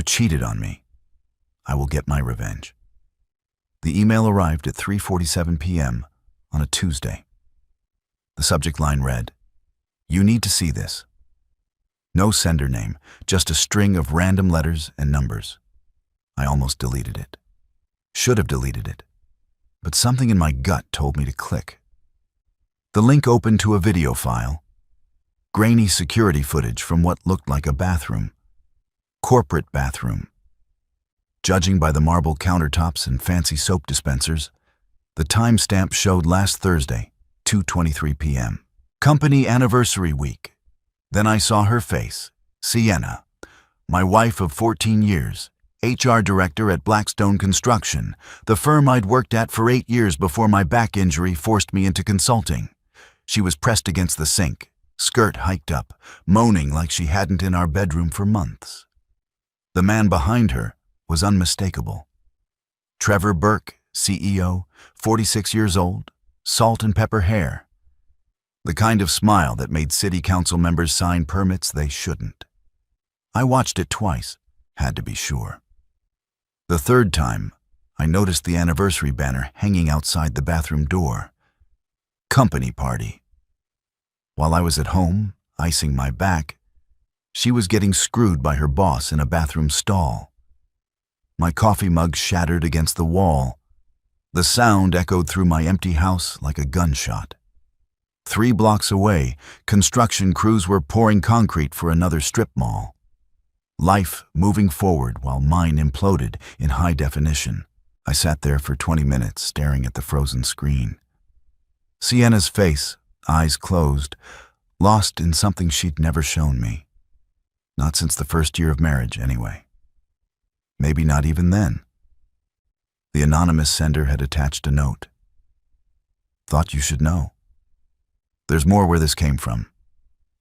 You cheated on me. I will get my revenge. The email arrived at 3:47 p.m. on a Tuesday. The subject line read, "You need to see this." No sender name, just a string of random letters and numbers. I almost deleted it. Should have deleted it. But something in my gut told me to click. The link opened to a video file. Grainy security footage from what looked like a bathroom. Corporate bathroom. Judging by the marble countertops and fancy soap dispensers, the timestamp showed last Thursday, 2:23 p.m. Company anniversary week. Then I saw her face, Sienna, my wife of 14 years, HR director at Blackstone Construction, the firm I'd worked at for 8 years before my back injury forced me into consulting. She was pressed against the sink, skirt hiked up, moaning like she hadn't in our bedroom for months. The man behind her was unmistakable. Trevor Burke, CEO, 46 years old, salt and pepper hair. The kind of smile that made city council members sign permits they shouldn't. I watched it twice, had to be sure. The third time, I noticed the anniversary banner hanging outside the bathroom door. Company party. While I was at home, icing my back, she was getting screwed by her boss in a bathroom stall. My coffee mug shattered against the wall. The sound echoed through my empty house like a gunshot. 3 blocks away, construction crews were pouring concrete for another strip mall. Life moving forward while mine imploded in high definition. I sat there for 20 minutes staring at the frozen screen. Sienna's face, eyes closed, lost in something she'd never shown me. Not since the first year of marriage, anyway. Maybe not even then. The anonymous sender had attached a note. Thought you should know. There's more where this came from.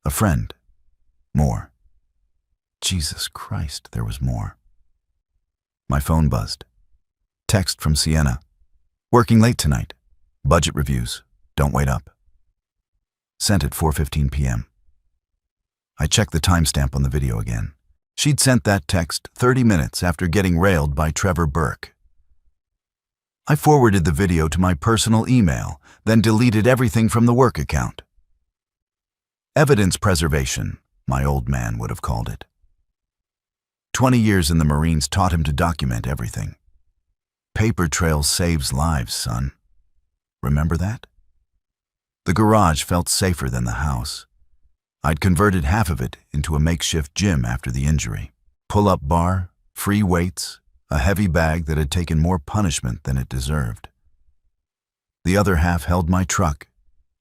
A friend. More. Jesus Christ, there was more. My phone buzzed. Text from Sienna. Working late tonight. Budget reviews. Don't wait up. Sent at 4:15 p.m. I checked the timestamp on the video again. She'd sent that text 30 minutes after getting railed by Trevor Burke. I forwarded the video to my personal email, then deleted everything from the work account. Evidence preservation, my old man would have called it. 20 years in the Marines taught him to document everything. Paper trail saves lives, son. Remember that? The garage felt safer than the house. I'd converted half of it into a makeshift gym after the injury. Pull-up bar, free weights, a heavy bag that had taken more punishment than it deserved. The other half held my truck,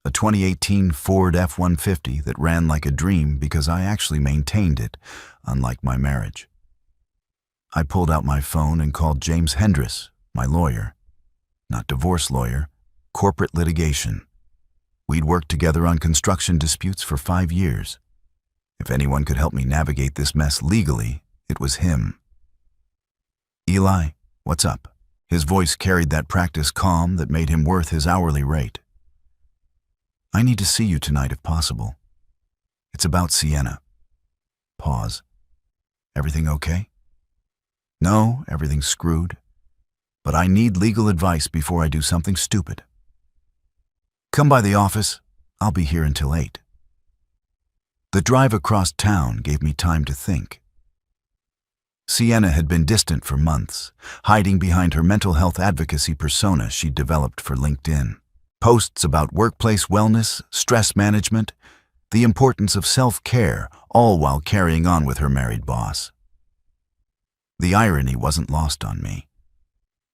a 2018 Ford F-150 that ran like a dream because I actually maintained it, unlike my marriage. I pulled out my phone and called James Hendris, my lawyer. Not divorce lawyer, corporate litigation. We'd worked together on construction disputes for 5 years. If anyone could help me navigate this mess legally, it was him. Eli, what's up? His voice carried that practice calm that made him worth his hourly rate. I need to see you tonight if possible. It's about Sienna. Pause. Everything okay? No, everything's screwed. But I need legal advice before I do something stupid. Come by the office. I'll be here until 8. The drive across town gave me time to think. Sienna had been distant for months, hiding behind her mental health advocacy persona she'd developed for LinkedIn. Posts about workplace wellness, stress management, the importance of self-care, all while carrying on with her married boss. The irony wasn't lost on me.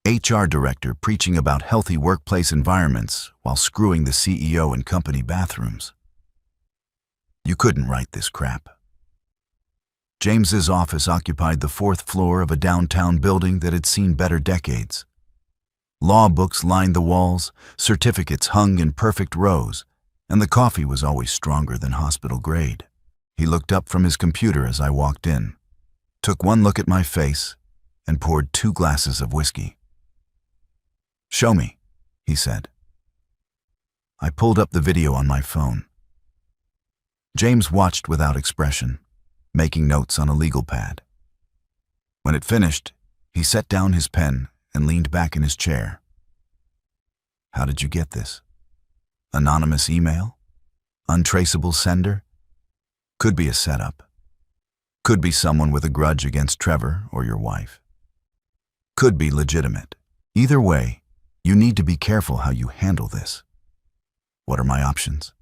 HR director preaching about healthy workplace environments while screwing the CEO in company bathrooms. You couldn't write this crap. James's office occupied the 4th floor of a downtown building that had seen better decades. Law books lined the walls, certificates hung in perfect rows, and the coffee was always stronger than hospital grade. He looked up from his computer as I walked in, took one look at my face, and poured 2 glasses of whiskey. "Show me," he said. I pulled up the video on my phone. James watched without expression, making notes on a legal pad. When it finished, he set down his pen and leaned back in his chair. How did you get this? Anonymous email? Untraceable sender? Could be a setup. Could be someone with a grudge against Trevor or your wife. Could be legitimate. Either way, you need to be careful how you handle this. What are my options?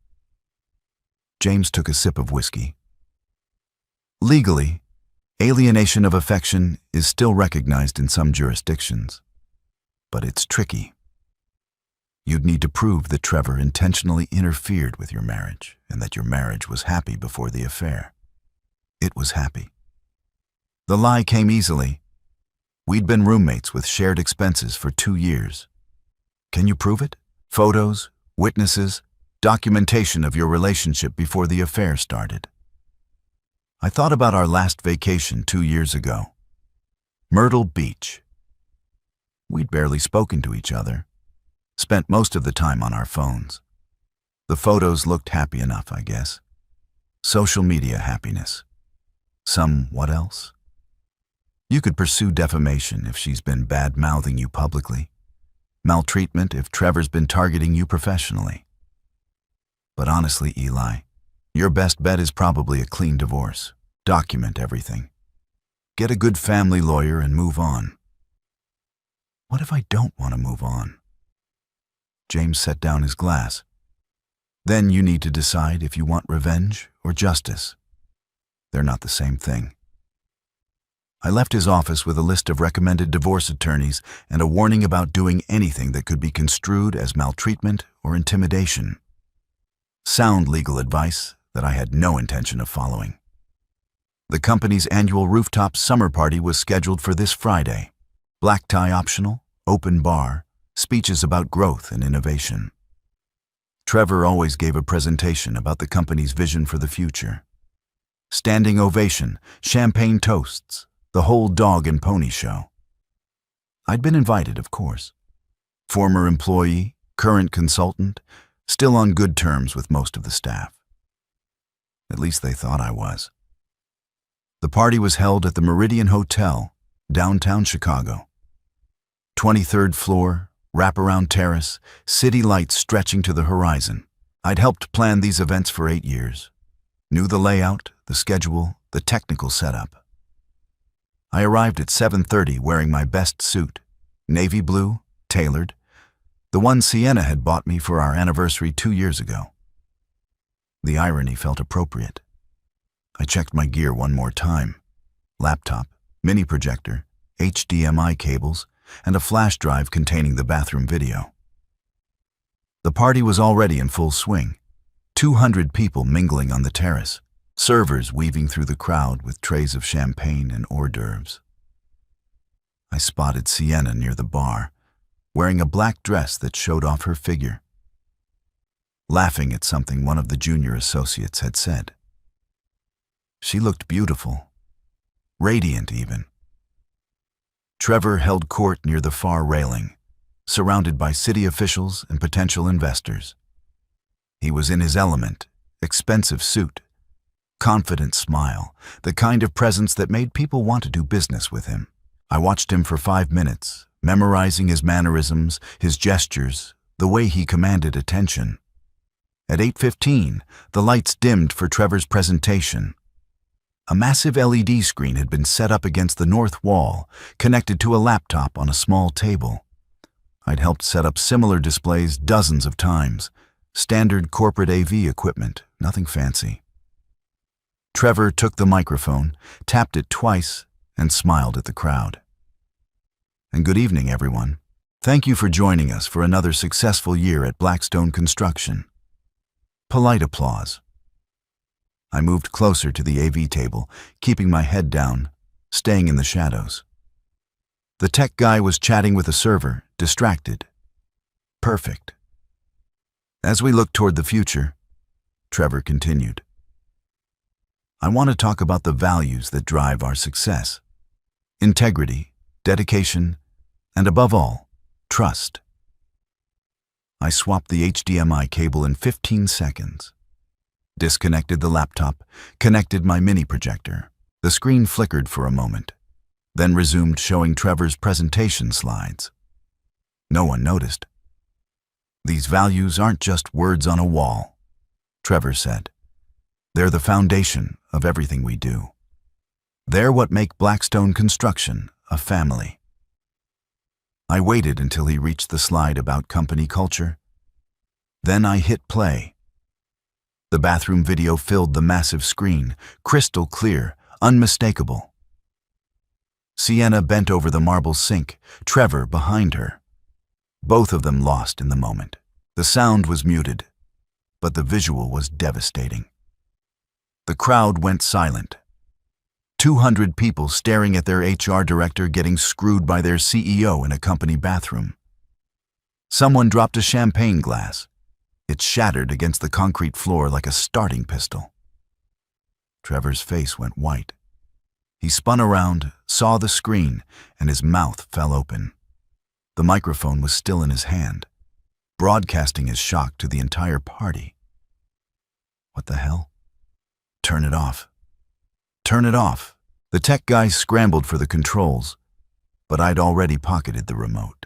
James took a sip of whiskey. Legally, alienation of affection is still recognized in some jurisdictions, but it's tricky. You'd need to prove that Trevor intentionally interfered with your marriage and that your marriage was happy before the affair. It was happy. The lie came easily. We'd been roommates with shared expenses for 2 years. Can you prove it? Photos, witnesses, documentation of your relationship before the affair started. I thought about our last vacation 2 years ago. Myrtle Beach. We'd barely spoken to each other. Spent most of the time on our phones. The photos looked happy enough, I guess. Social media happiness. Some what else? You could pursue defamation if she's been bad-mouthing you publicly. Maltreatment if Trevor's been targeting you professionally. But honestly, Eli, your best bet is probably a clean divorce. Document everything. Get a good family lawyer and move on. What if I don't want to move on? James set down his glass. Then you need to decide if you want revenge or justice. They're not the same thing. I left his office with a list of recommended divorce attorneys and a warning about doing anything that could be construed as maltreatment or intimidation. Sound legal advice that I had no intention of following. The company's annual rooftop summer party was scheduled for this Friday. Black tie optional, open bar, speeches about growth and innovation. Trevor always gave a presentation about the company's vision for the future. Standing ovation, champagne toasts, the whole dog and pony show. I'd been invited, of course. Former employee, current consultant, still on good terms with most of the staff. At least they thought I was. The party was held at the Meridian Hotel, downtown Chicago. 23rd floor, wraparound terrace, city lights stretching to the horizon. I'd helped plan these events for 8 years. Knew the layout, the schedule, the technical setup. I arrived at 7:30 wearing my best suit, navy blue, tailored, the one Sienna had bought me for our anniversary 2 years ago. The irony felt appropriate. I checked my gear one more time. Laptop, mini projector, HDMI cables, and a flash drive containing the bathroom video. The party was already in full swing. 200 people mingling on the terrace, servers weaving through the crowd with trays of champagne and hors d'oeuvres. I spotted Sienna near the bar, wearing a black dress that showed off her figure, laughing at something one of the junior associates had said. She looked beautiful, radiant even. Trevor held court near the far railing, surrounded by city officials and potential investors. He was in his element, expensive suit, confident smile, the kind of presence that made people want to do business with him. I watched him for 5 minutes, memorizing his mannerisms, his gestures, the way he commanded attention. At 8:15, the lights dimmed for Trevor's presentation. A massive LED screen had been set up against the north wall, connected to a laptop on a small table. I'd helped set up similar displays dozens of times. Standard corporate AV equipment, nothing fancy. Trevor took the microphone, tapped it twice, and smiled at the crowd. And good evening, everyone. Thank you for joining us for another successful year at Blackstone Construction. Polite applause. I moved closer to the AV table, keeping my head down, staying in the shadows. The tech guy was chatting with a server, distracted. Perfect. As we looked toward the future, Trevor continued. I want to talk about the values that drive our success. Integrity, dedication, and above all, trust. I swapped the HDMI cable in 15 seconds. Disconnected the laptop, connected my mini projector. The screen flickered for a moment. then resumed showing Trevor's presentation slides. No one noticed. "These values aren't just words on a wall," Trevor said. "They're the foundation of everything we do. They're what make Blackstone Construction a family." I waited until he reached the slide about company culture. Then I hit play. The bathroom video filled the massive screen, crystal clear, unmistakable. Sienna bent over the marble sink, Trevor behind her. Both of them lost in the moment. The sound was muted, but the visual was devastating. The crowd went silent. 200 people staring at their HR director getting screwed by their CEO in a company bathroom. Someone dropped a champagne glass. It shattered against the concrete floor like a starting pistol. Trevor's face went white. He spun around, saw the screen, and his mouth fell open. The microphone was still in his hand, broadcasting his shock to the entire party. What the hell? Turn it off. Turn it off. The tech guys scrambled for the controls, but I'd already pocketed the remote.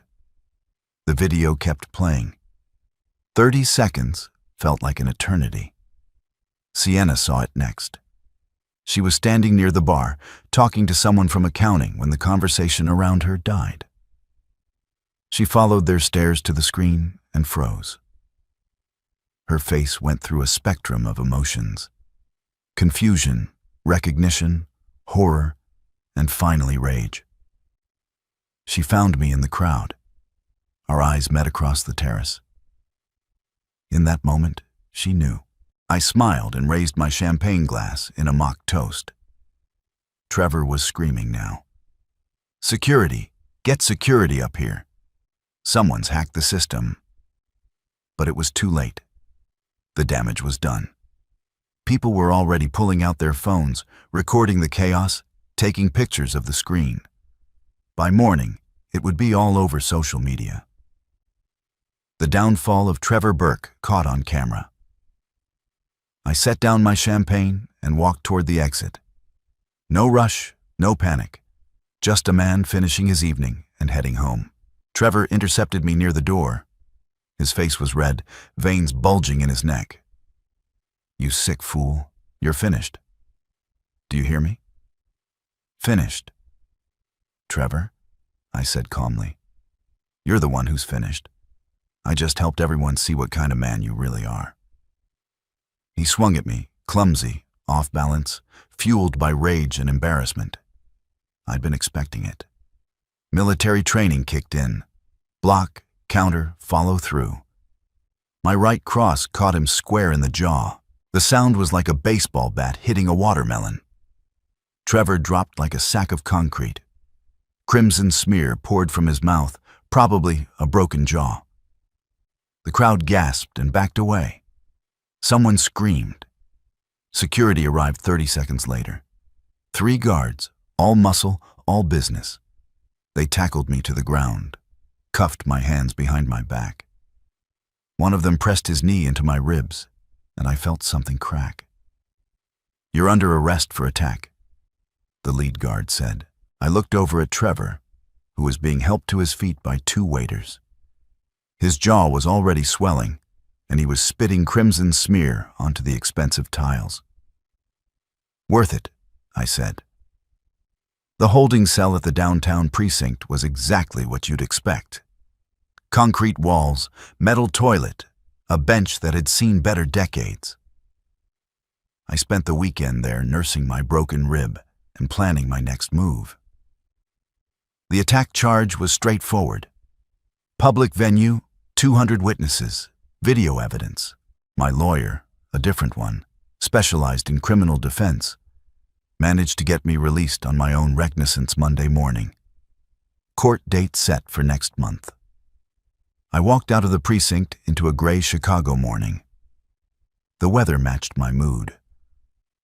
The video kept playing. 30 seconds felt like an eternity. Sienna saw it next. She was standing near the bar, talking to someone from accounting when the conversation around her died. She followed their stares to the screen and froze. Her face went through a spectrum of emotions: confusion, recognition, horror, and finally rage. She found me in the crowd. Our eyes met across the terrace. In that moment, she knew. I smiled and raised my champagne glass in a mock toast. Trevor was screaming now. "Security! Get security up here! Someone's hacked the system." But it was too late. The damage was done. People were already pulling out their phones, recording the chaos, taking pictures of the screen. By morning, it would be all over social media. The downfall of Trevor Burke caught on camera. I set down my champagne and walked toward the exit. No rush, no panic. Just a man finishing his evening and heading home. Trevor intercepted me near the door. His face was red, veins bulging in his neck. "You sick fool, you're finished. Do you hear me? Finished." "Trevor," I said calmly, "you're the one who's finished. I just helped everyone see what kind of man you really are." He swung at me, clumsy, off balance, fueled by rage and embarrassment. I'd been expecting it. Military training kicked in. Block, counter, follow through. My right cross caught him square in the jaw. The sound was like a baseball bat hitting a watermelon. Trevor dropped like a sack of concrete. Crimson smear poured from his mouth, probably a broken jaw. The crowd gasped and backed away. Someone screamed. Security arrived 30 seconds later. 3 guards, all muscle, all business. They tackled me to the ground, cuffed my hands behind my back. One of them pressed his knee into my ribs, and I felt something crack. "You're under arrest for attack," the lead guard said. I looked over at Trevor, who was being helped to his feet by 2 waiters. His jaw was already swelling, and he was spitting crimson smear onto the expensive tiles. "Worth it," I said. The holding cell at the downtown precinct was exactly what you'd expect. Concrete walls, metal toilet, a bench that had seen better decades. I spent the weekend there nursing my broken rib and planning my next move. The attack charge was straightforward. Public venue, 200 witnesses, video evidence. My lawyer, a different one, specialized in criminal defense, managed to get me released on my own recognizance Monday morning. Court date set for next month. I walked out of the precinct into a gray Chicago morning. The weather matched my mood.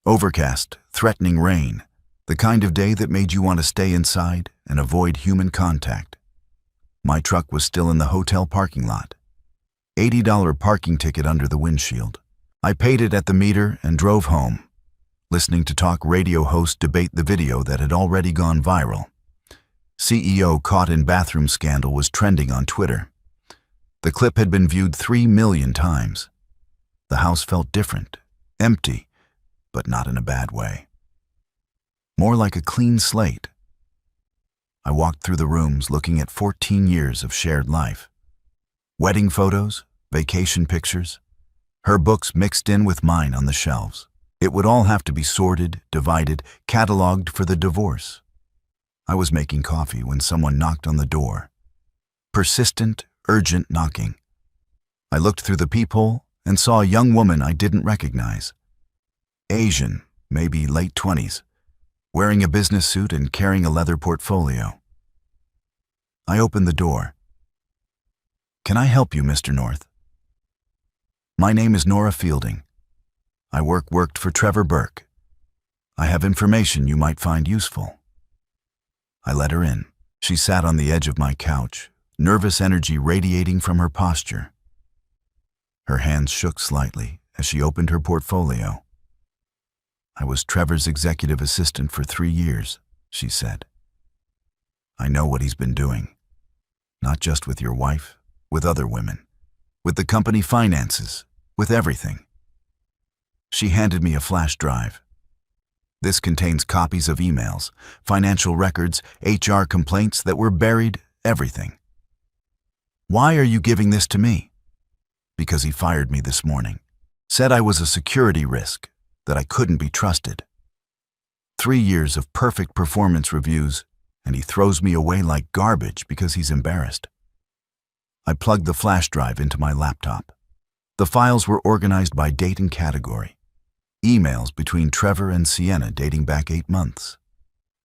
Overcast, threatening rain, the kind of day that made you want to stay inside and avoid human contact. My truck was still in the hotel parking lot. $80 parking ticket under the windshield. I paid it at the meter and drove home, listening to talk radio host debate the video that had already gone viral. CEO caught in bathroom scandal was trending on Twitter. The clip had been viewed 3 million times. The house felt different, empty, but not in a bad way. More like a clean slate. I walked through the rooms looking at 14 years of shared life. Wedding photos, vacation pictures, her books mixed in with mine on the shelves. It would all have to be sorted, divided, cataloged for the divorce. I was making coffee when someone knocked on the door. Persistent, urgent knocking. I looked through the peephole and saw a young woman I didn't recognize. Asian, maybe late 20s, wearing a business suit and carrying a leather portfolio. I opened the door. "Can I help you, Mr. North?" "My name is Nora Fielding. I worked for Trevor Burke. I have information you might find useful." I let her in. She sat on the edge of my couch, nervous energy radiating from her posture. Her hands shook slightly as she opened her portfolio. "I was Trevor's executive assistant for 3 years," she said. "I know what he's been doing. Not just with your wife, with other women, with the company finances, with everything." She handed me a flash drive. "This contains copies of emails, financial records, HR complaints that were buried, everything." "Why are you giving this to me?" "Because he fired me this morning. Said I was a security risk, that I couldn't be trusted. 3 years of perfect performance reviews, and he throws me away like garbage because he's embarrassed." I plugged the flash drive into my laptop. The files were organized by date and category. Emails between Trevor and Sienna dating back 8 months.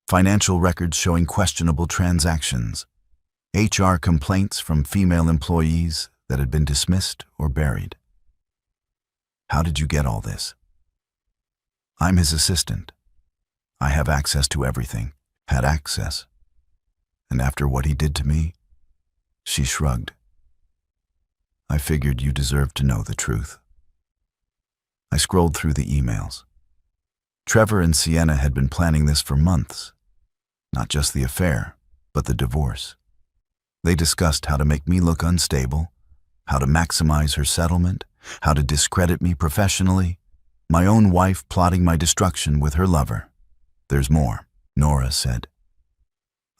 Financial records showing questionable transactions. HR complaints from female employees that had been dismissed or buried. "How did you get all this?" "I'm his assistant. I have access to everything, had access. And after what he did to me," she shrugged, "I figured you deserved to know the truth." I scrolled through the emails. Trevor and Sienna had been planning this for months. Not just the affair, but the divorce. They discussed how to make me look unstable, how to maximize her settlement, how to discredit me professionally, my own wife plotting my destruction with her lover. "There's more," Nora said.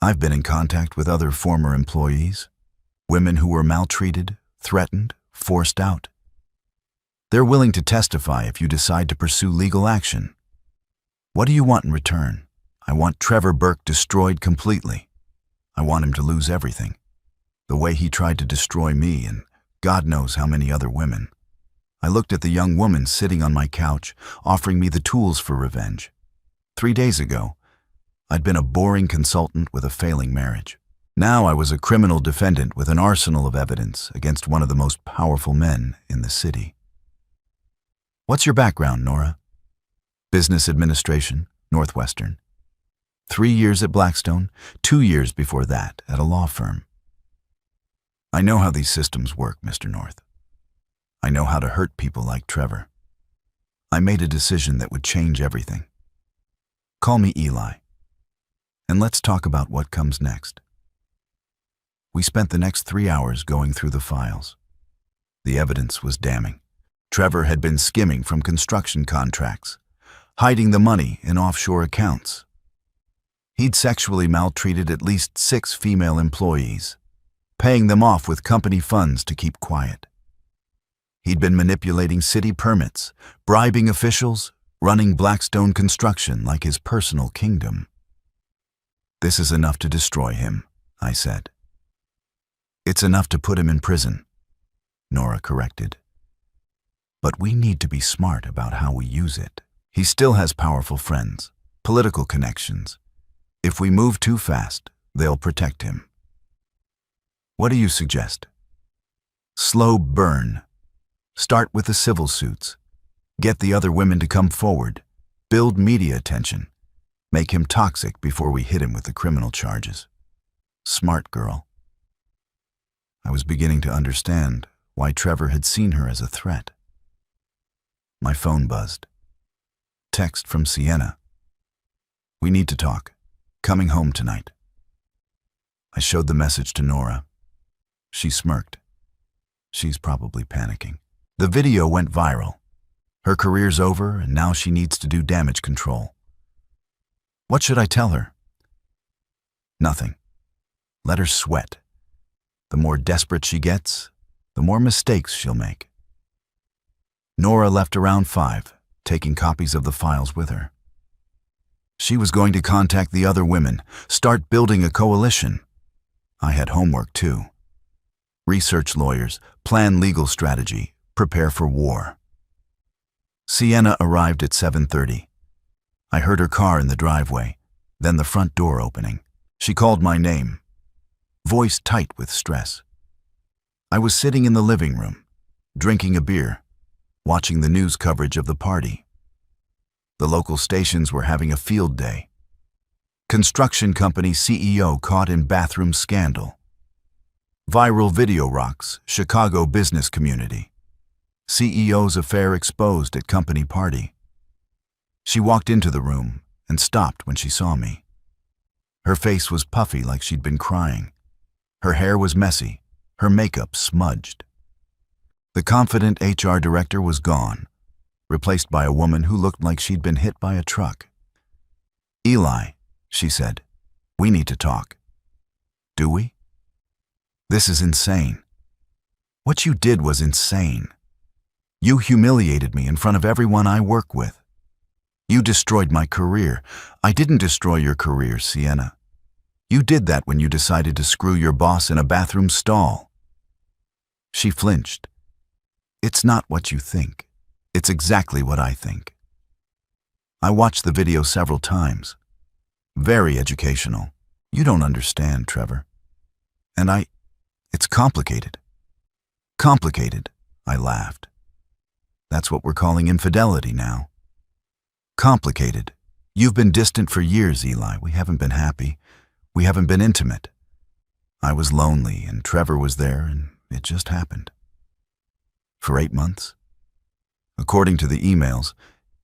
"I've been in contact with other former employees, women who were maltreated, threatened, forced out. They're willing to testify if you decide to pursue legal action. What do you want in return?" "I want Trevor Burke destroyed completely. I want him to lose everything. The way he tried to destroy me and God knows how many other women." I looked at the young woman sitting on my couch, offering me the tools for revenge. 3 days ago, I'd been a boring consultant with a failing marriage. Now I was a criminal defendant with an arsenal of evidence against one of the most powerful men in the city. "What's your background, Nora?" "Business administration, Northwestern. 3 years at Blackstone, 2 years before that at a law firm. I know how these systems work, Mr. North. I know how to hurt people like Trevor. I made a decision that would change everything. Call me Eli. And let's talk about what comes next." We spent the next 3 hours going through the files. The evidence was damning. Trevor had been skimming from construction contracts, hiding the money in offshore accounts. He'd sexually maltreated at least 6 female employees, paying them off with company funds to keep quiet. He'd been manipulating city permits, bribing officials, running Blackstone Construction like his personal kingdom. "This is enough to destroy him," I said. "It's enough to put him in prison," Nora corrected. "But we need to be smart about how we use it. He still has powerful friends, political connections. If we move too fast, they'll protect him." "What do you suggest?" "Slow burn. Start with the civil suits. Get the other women to come forward. Build media attention. Make him toxic before we hit him with the criminal charges." Smart girl. I was beginning to understand why Trevor had seen her as a threat. My phone buzzed. Text from Sienna. "We need to talk. Coming home tonight." I showed the message to Nora. She smirked. She's probably panicking. The video went viral. Her career's over, and now she needs to do damage control. What should I tell her? Nothing. Let her sweat. The more desperate she gets, the more mistakes she'll make. Nora left around 5, taking copies of the files with her. She was going to contact the other women, start building a coalition. I had homework too. Research lawyers, plan legal strategy, prepare for war. Sienna arrived at 7:30. I heard her car in the driveway, then the front door opening. She called my name, voice tight with stress. I was sitting in the living room, drinking a beer, watching the news coverage of the party. The local stations were having a field day. Construction company CEO caught in bathroom scandal. Viral video rocks, Chicago business community. CEO's affair exposed at company party. She walked into the room and stopped when she saw me. Her face was puffy like she'd been crying. Her hair was messy, her makeup smudged. The confident HR director was gone, replaced by a woman who looked like she'd been hit by a truck. "Eli," she said, "we need to talk." "Do we?" "This is insane. What you did was insane. You humiliated me in front of everyone I work with. You destroyed my career. I didn't destroy your career, Sienna. You did that when you decided to screw your boss in a bathroom stall." She flinched. "It's not what you think. It's exactly what I think." I watched the video several times. Very educational. You don't understand, Trevor. And it's complicated. Complicated, I laughed. That's what we're calling infidelity now. Complicated. You've been distant for years, Eli. We haven't been happy. We haven't been intimate. I was lonely, and Trevor was there, and it just happened. For 8 months? According to the emails,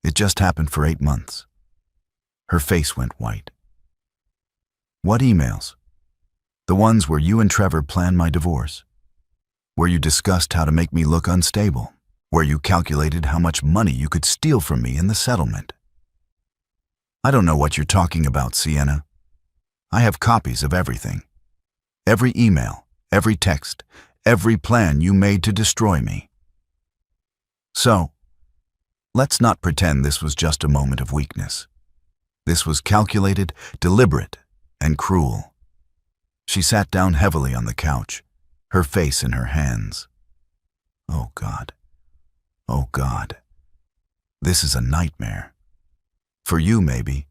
it just happened for 8 months. Her face went white. What emails? The ones where you and Trevor planned my divorce. Where you discussed how to make me look unstable. Where you calculated how much money you could steal from me in the settlement. I don't know what you're talking about, Sienna. I have copies of everything. Every email, every text, every plan you made to destroy me. So, let's not pretend this was just a moment of weakness. This was calculated, deliberate, and cruel. She sat down heavily on the couch, her face in her hands. Oh God. Oh God. This is a nightmare. For you, maybe.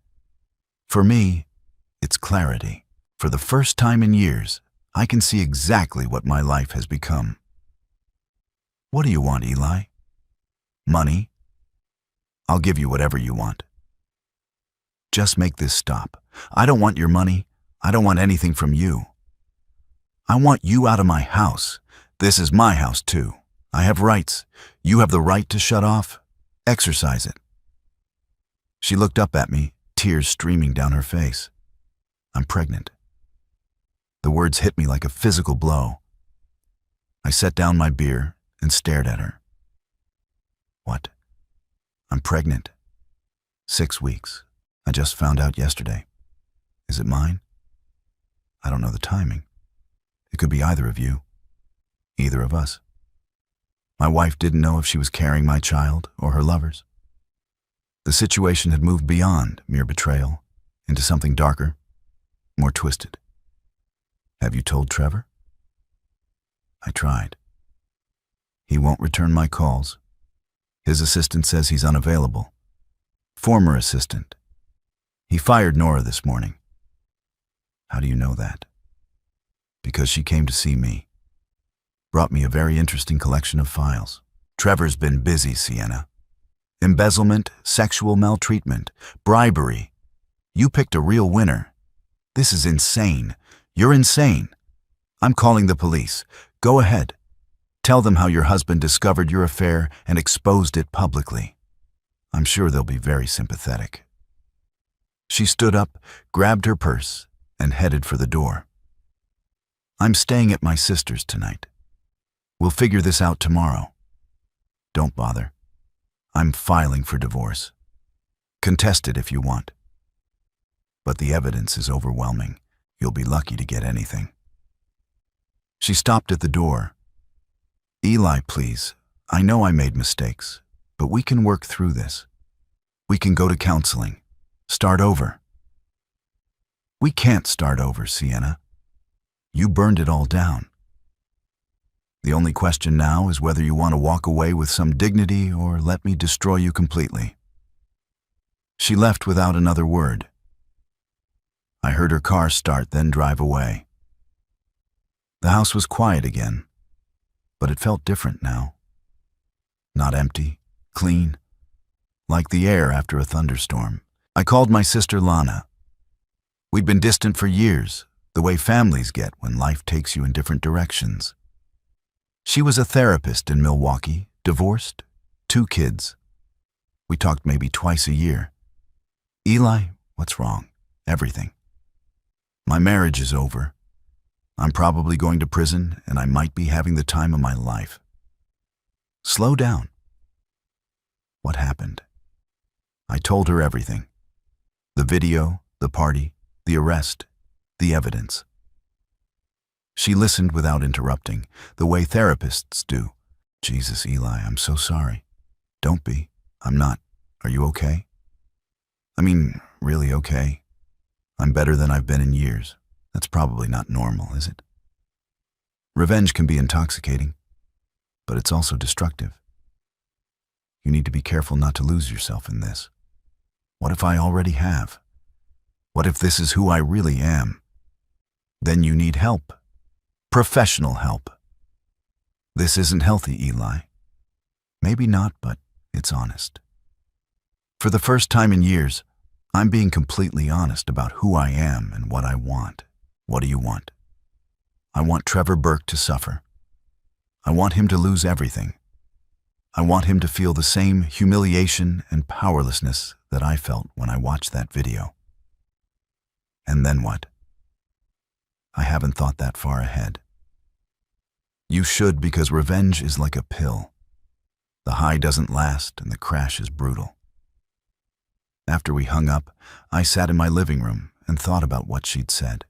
For me, it's clarity. For the first time in years, I can see exactly what my life has become. What do you want, Eli? Money? I'll give you whatever you want. Just make this stop. I don't want your money. I don't want anything from you. I want you out of my house. This is my house, too. I have rights. You have the right to shut off. Exercise it. She looked up at me, tears streaming down her face. I'm pregnant. The words hit me like a physical blow. I set down my beer and stared at her. What? I'm pregnant. 6 weeks. I just found out yesterday. Is it mine? I don't know the timing. It could be either of you. Either of us. My wife didn't know if she was carrying my child or her lover's. The situation had moved beyond mere betrayal into something darker, more twisted. Have you told Trevor? I tried. He won't return my calls. His assistant says he's unavailable. Former assistant. He fired Nora this morning. How do you know that? Because she came to see me. Brought me a very interesting collection of files. Trevor's been busy, Sienna. Embezzlement, sexual maltreatment, bribery. You picked a real winner. This is insane. You're insane. I'm calling the police. Go ahead. Tell them how your husband discovered your affair and exposed it publicly. I'm sure they'll be very sympathetic. She stood up, grabbed her purse, and headed for the door. I'm staying at my sister's tonight. We'll figure this out tomorrow. Don't bother. I'm filing for divorce. Contest it if you want. But the evidence is overwhelming. You'll be lucky to get anything. She stopped at the door. Eli, please. I know I made mistakes, but we can work through this. We can go to counseling. Start over. We can't start over, Sienna. You burned it all down. The only question now is whether you want to walk away with some dignity or let me destroy you completely. She left without another word. I heard her car start, then drive away. The house was quiet again, but it felt different now. Not empty, clean, like the air after a thunderstorm. I called my sister Lana. We'd been distant for years, the way families get when life takes you in different directions. She was a therapist in Milwaukee, divorced, 2 kids. We talked maybe twice a year. Eli, what's wrong? Everything. My marriage is over. I'm probably going to prison, and I might be having the time of my life. Slow down. What happened? I told her everything. The video, the party, the arrest, the evidence. She listened without interrupting, the way therapists do. Jesus, Eli, I'm so sorry. Don't be. I'm not. Are you okay? I mean, really okay. I'm better than I've been in years. That's probably not normal, is it? Revenge can be intoxicating, but it's also destructive. You need to be careful not to lose yourself in this. What if I already have? What if this is who I really am? Then you need help. Professional help. This isn't healthy, Eli. Maybe not, but it's honest. For the first time in years, I'm being completely honest about who I am and what I want. What do you want? I want Trevor Burke to suffer. I want him to lose everything. I want him to feel the same humiliation and powerlessness that I felt when I watched that video. And then what? I haven't thought that far ahead. You should, because revenge is like a pill. The high doesn't last and the crash is brutal. After we hung up, I sat in my living room and thought about what she'd said.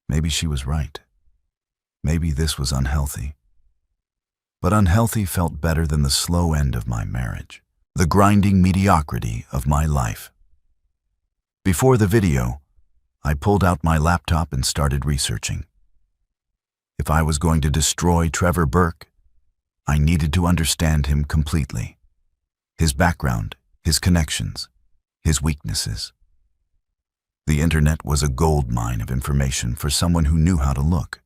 Maybe she was right. Maybe this was unhealthy. But unhealthy felt better than the slow end of my marriage, the grinding mediocrity of my life. Before the video, I pulled out my laptop and started researching. If I was going to destroy Trevor Burke, I needed to understand him completely. His background, his connections, his weaknesses. The internet was a gold mine of information for someone who knew how to look.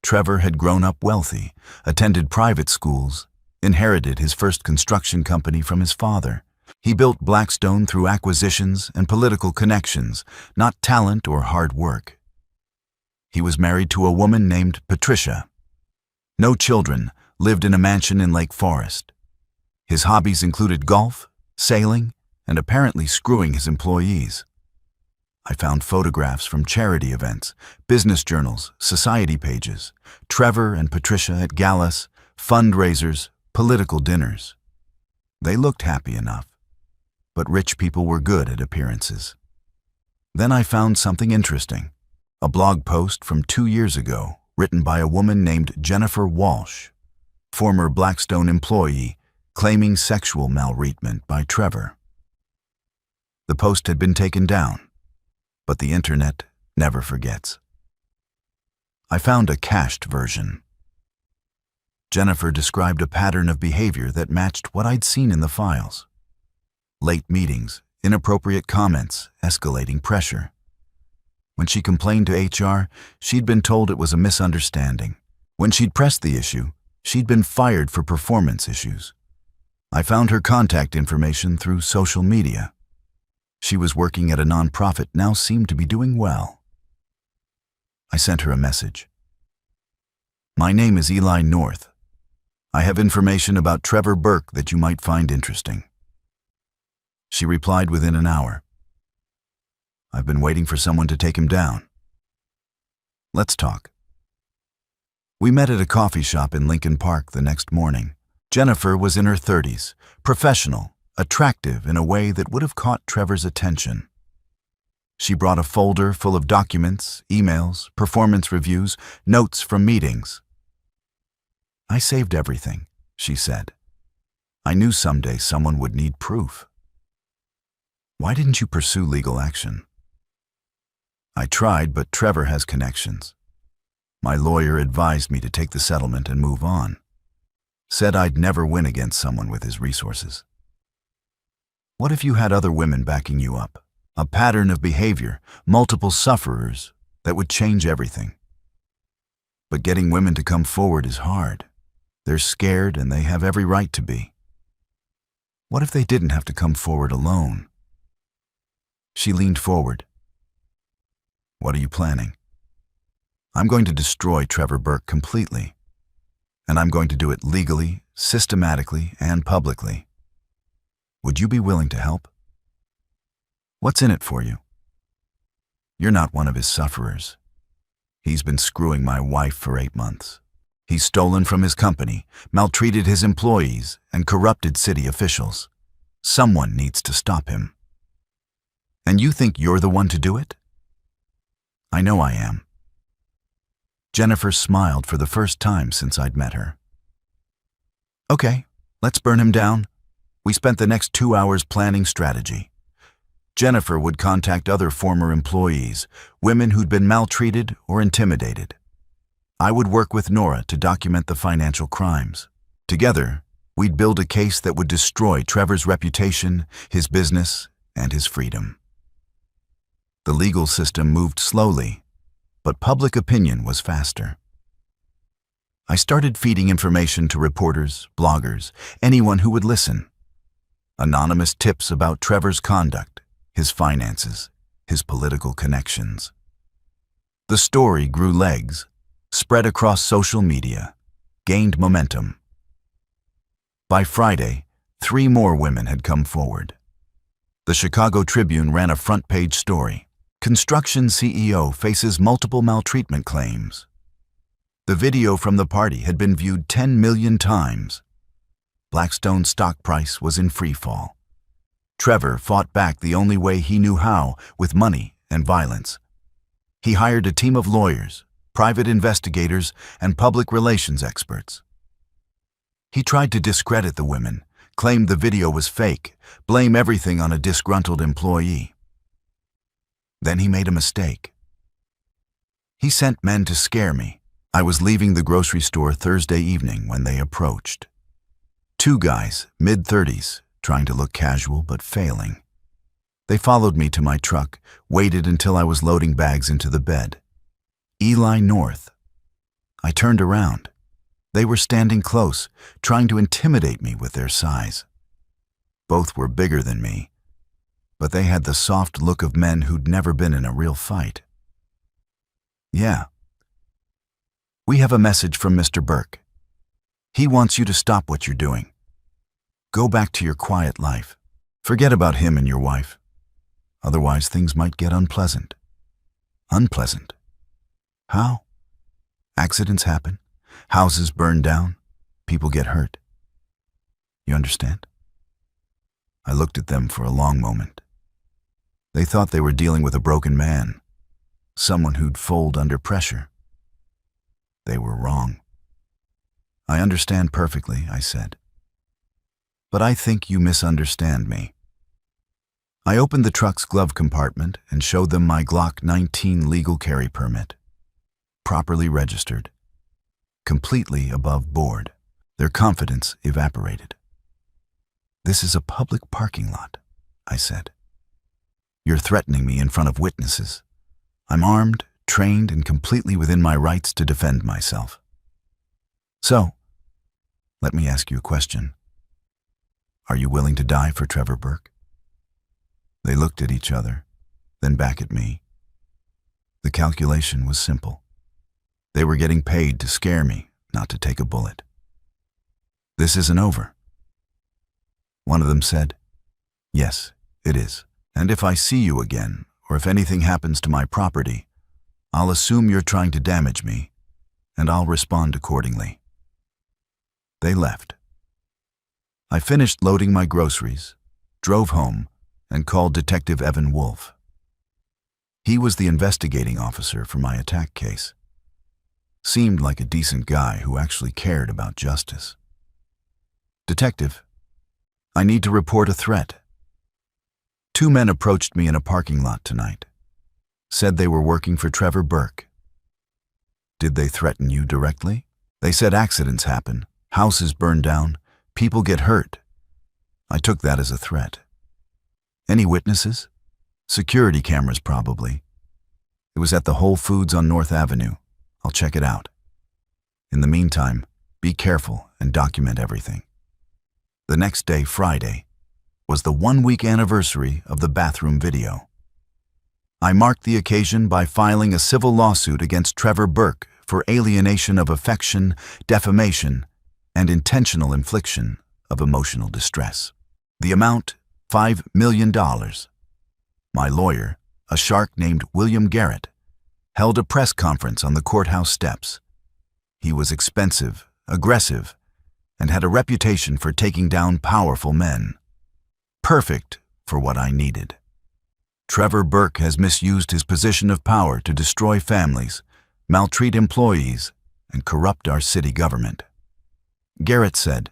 Trevor had grown up wealthy, attended private schools, inherited his first construction company from his father. He built Blackstone through acquisitions and political connections, not talent or hard work. He was married to a woman named Patricia. No children, lived in a mansion in Lake Forest. His hobbies included golf, sailing, and apparently screwing his employees. I found photographs from charity events, business journals, society pages, Trevor and Patricia at galas, fundraisers, political dinners. They looked happy enough, but rich people were good at appearances. Then I found something interesting, a blog post from 2 years ago written by a woman named Jennifer Walsh, former Blackstone employee, claiming sexual maltreatment by Trevor. The post had been taken down, but the internet never forgets. I found a cached version. Jennifer described a pattern of behavior that matched what I'd seen in the files. Late meetings, inappropriate comments, escalating pressure. When she complained to HR, she'd been told it was a misunderstanding. When she'd pressed the issue, she'd been fired for performance issues. I found her contact information through social media. She was working at a nonprofit, now seemed to be doing well. I sent her a message. My name is Eli North. I have information about Trevor Burke that you might find interesting. She replied within an hour. I've been waiting for someone to take him down. Let's talk. We met at a coffee shop in Lincoln Park the next morning. Jennifer was in her 30s, professional, attractive in a way that would have caught Trevor's attention. She brought a folder full of documents, emails, performance reviews, notes from meetings. "I saved everything," she said. "I knew someday someone would need proof." "Why didn't you pursue legal action?" "I tried, but Trevor has connections. My lawyer advised me to take the settlement and move on. Said I'd never win against someone with his resources." "What if you had other women backing you up? A pattern of behavior, multiple sufferers, that would change everything." "But getting women to come forward is hard. They're scared and they have every right to be." "What if they didn't have to come forward alone?" She leaned forward. "What are you planning?" "I'm going to destroy Trevor Burke completely. And I'm going to do it legally, systematically, and publicly. Would you be willing to help?" "What's in it for you?" "You're not one of his sufferers. He's been screwing my wife for 8 months. He's stolen from his company, maltreated his employees, and corrupted city officials. Someone needs to stop him." "And you think you're the one to do it?" "I know I am." Jennifer smiled for the first time since I'd met her. "Okay, let's burn him down." We spent the next 2 hours planning strategy. Jennifer would contact other former employees, women who'd been maltreated or intimidated. I would work with Nora to document the financial crimes. Together, we'd build a case that would destroy Trevor's reputation, his business, and his freedom. The legal system moved slowly, but public opinion was faster. I started feeding information to reporters, bloggers, anyone who would listen. Anonymous tips about Trevor's conduct, his finances, his political connections. The story grew legs, spread across social media, gained momentum. By Friday, 3 more women had come forward. The Chicago Tribune ran a front-page story. Construction CEO faces multiple maltreatment claims. The video from the party had been viewed 10 million times. Blackstone's stock price was in free fall. Trevor fought back the only way he knew how, with money and violence. He hired a team of lawyers, private investigators, and public relations experts. He tried to discredit the women, claimed the video was fake, blame everything on a disgruntled employee. Then he made a mistake. He sent men to scare me. I was leaving the grocery store Thursday evening when they approached. 2 guys, mid-30s, trying to look casual but failing. They followed me to my truck, waited until I was loading bags into the bed. Eli North. I turned around. They were standing close, trying to intimidate me with their size. Both were bigger than me, but they had the soft look of men who'd never been in a real fight. "Yeah. We have a message from Mr. Burke. He wants you to stop what you're doing. Go back to your quiet life. Forget about him and your wife. Otherwise, things might get unpleasant." "Unpleasant? How?" "Accidents happen. Houses burn down. People get hurt. You understand?" I looked at them for a long moment. They thought they were dealing with a broken man, someone who'd fold under pressure. They were wrong. "I understand perfectly," I said. "But I think you misunderstand me." I opened the truck's glove compartment and showed them my Glock 19 legal carry permit. Properly registered. Completely above board. Their confidence evaporated. "This is a public parking lot," I said. "You're threatening me in front of witnesses. I'm armed, trained, and completely within my rights to defend myself. So, let me ask you a question. Are you willing to die for Trevor Burke?" They looked at each other, then back at me. The calculation was simple. They were getting paid to scare me, not to take a bullet. "This isn't over." One of them said, "Yes, it is. And if I see you again, or if anything happens to my property, I'll assume you're trying to damage me, and I'll respond accordingly." They left. I finished loading my groceries, drove home, and called Detective Evan Wolf. He was the investigating officer for my attack case. Seemed like a decent guy who actually cared about justice. "Detective, I need to report a threat. 2 men approached me in a parking lot tonight. Said they were working for Trevor Burke." "Did they threaten you directly?" "They said accidents happen, houses burn down, people get hurt. I took that as a threat." "Any witnesses?" "Security cameras, probably. It was at the Whole Foods on North Avenue. I'll check it out. In the meantime, be careful and document everything." The next day, Friday, was the 1-week anniversary of the bathroom video. I marked the occasion by filing a civil lawsuit against Trevor Burke for alienation of affection, defamation, and intentional infliction of emotional distress. The amount, $5 million. My lawyer, a shark named William Garrett, held a press conference on the courthouse steps. He was expensive, aggressive, and had a reputation for taking down powerful men. Perfect for what I needed. Trevor Burke has misused his position of power to destroy families, maltreat employees, and corrupt our city government. Garrett said,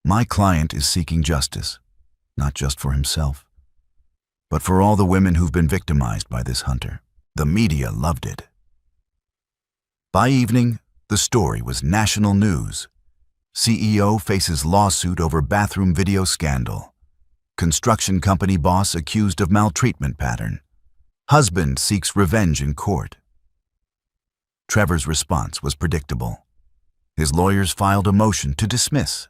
"My client is seeking justice, not just for himself, but for all the women who've been victimized by this hunter." The media loved it. By evening, the story was national news. CEO faces lawsuit over bathroom video scandal. Construction company boss accused of maltreatment pattern. Husband seeks revenge in court. Trevor's response was predictable. His lawyers filed a motion to dismiss,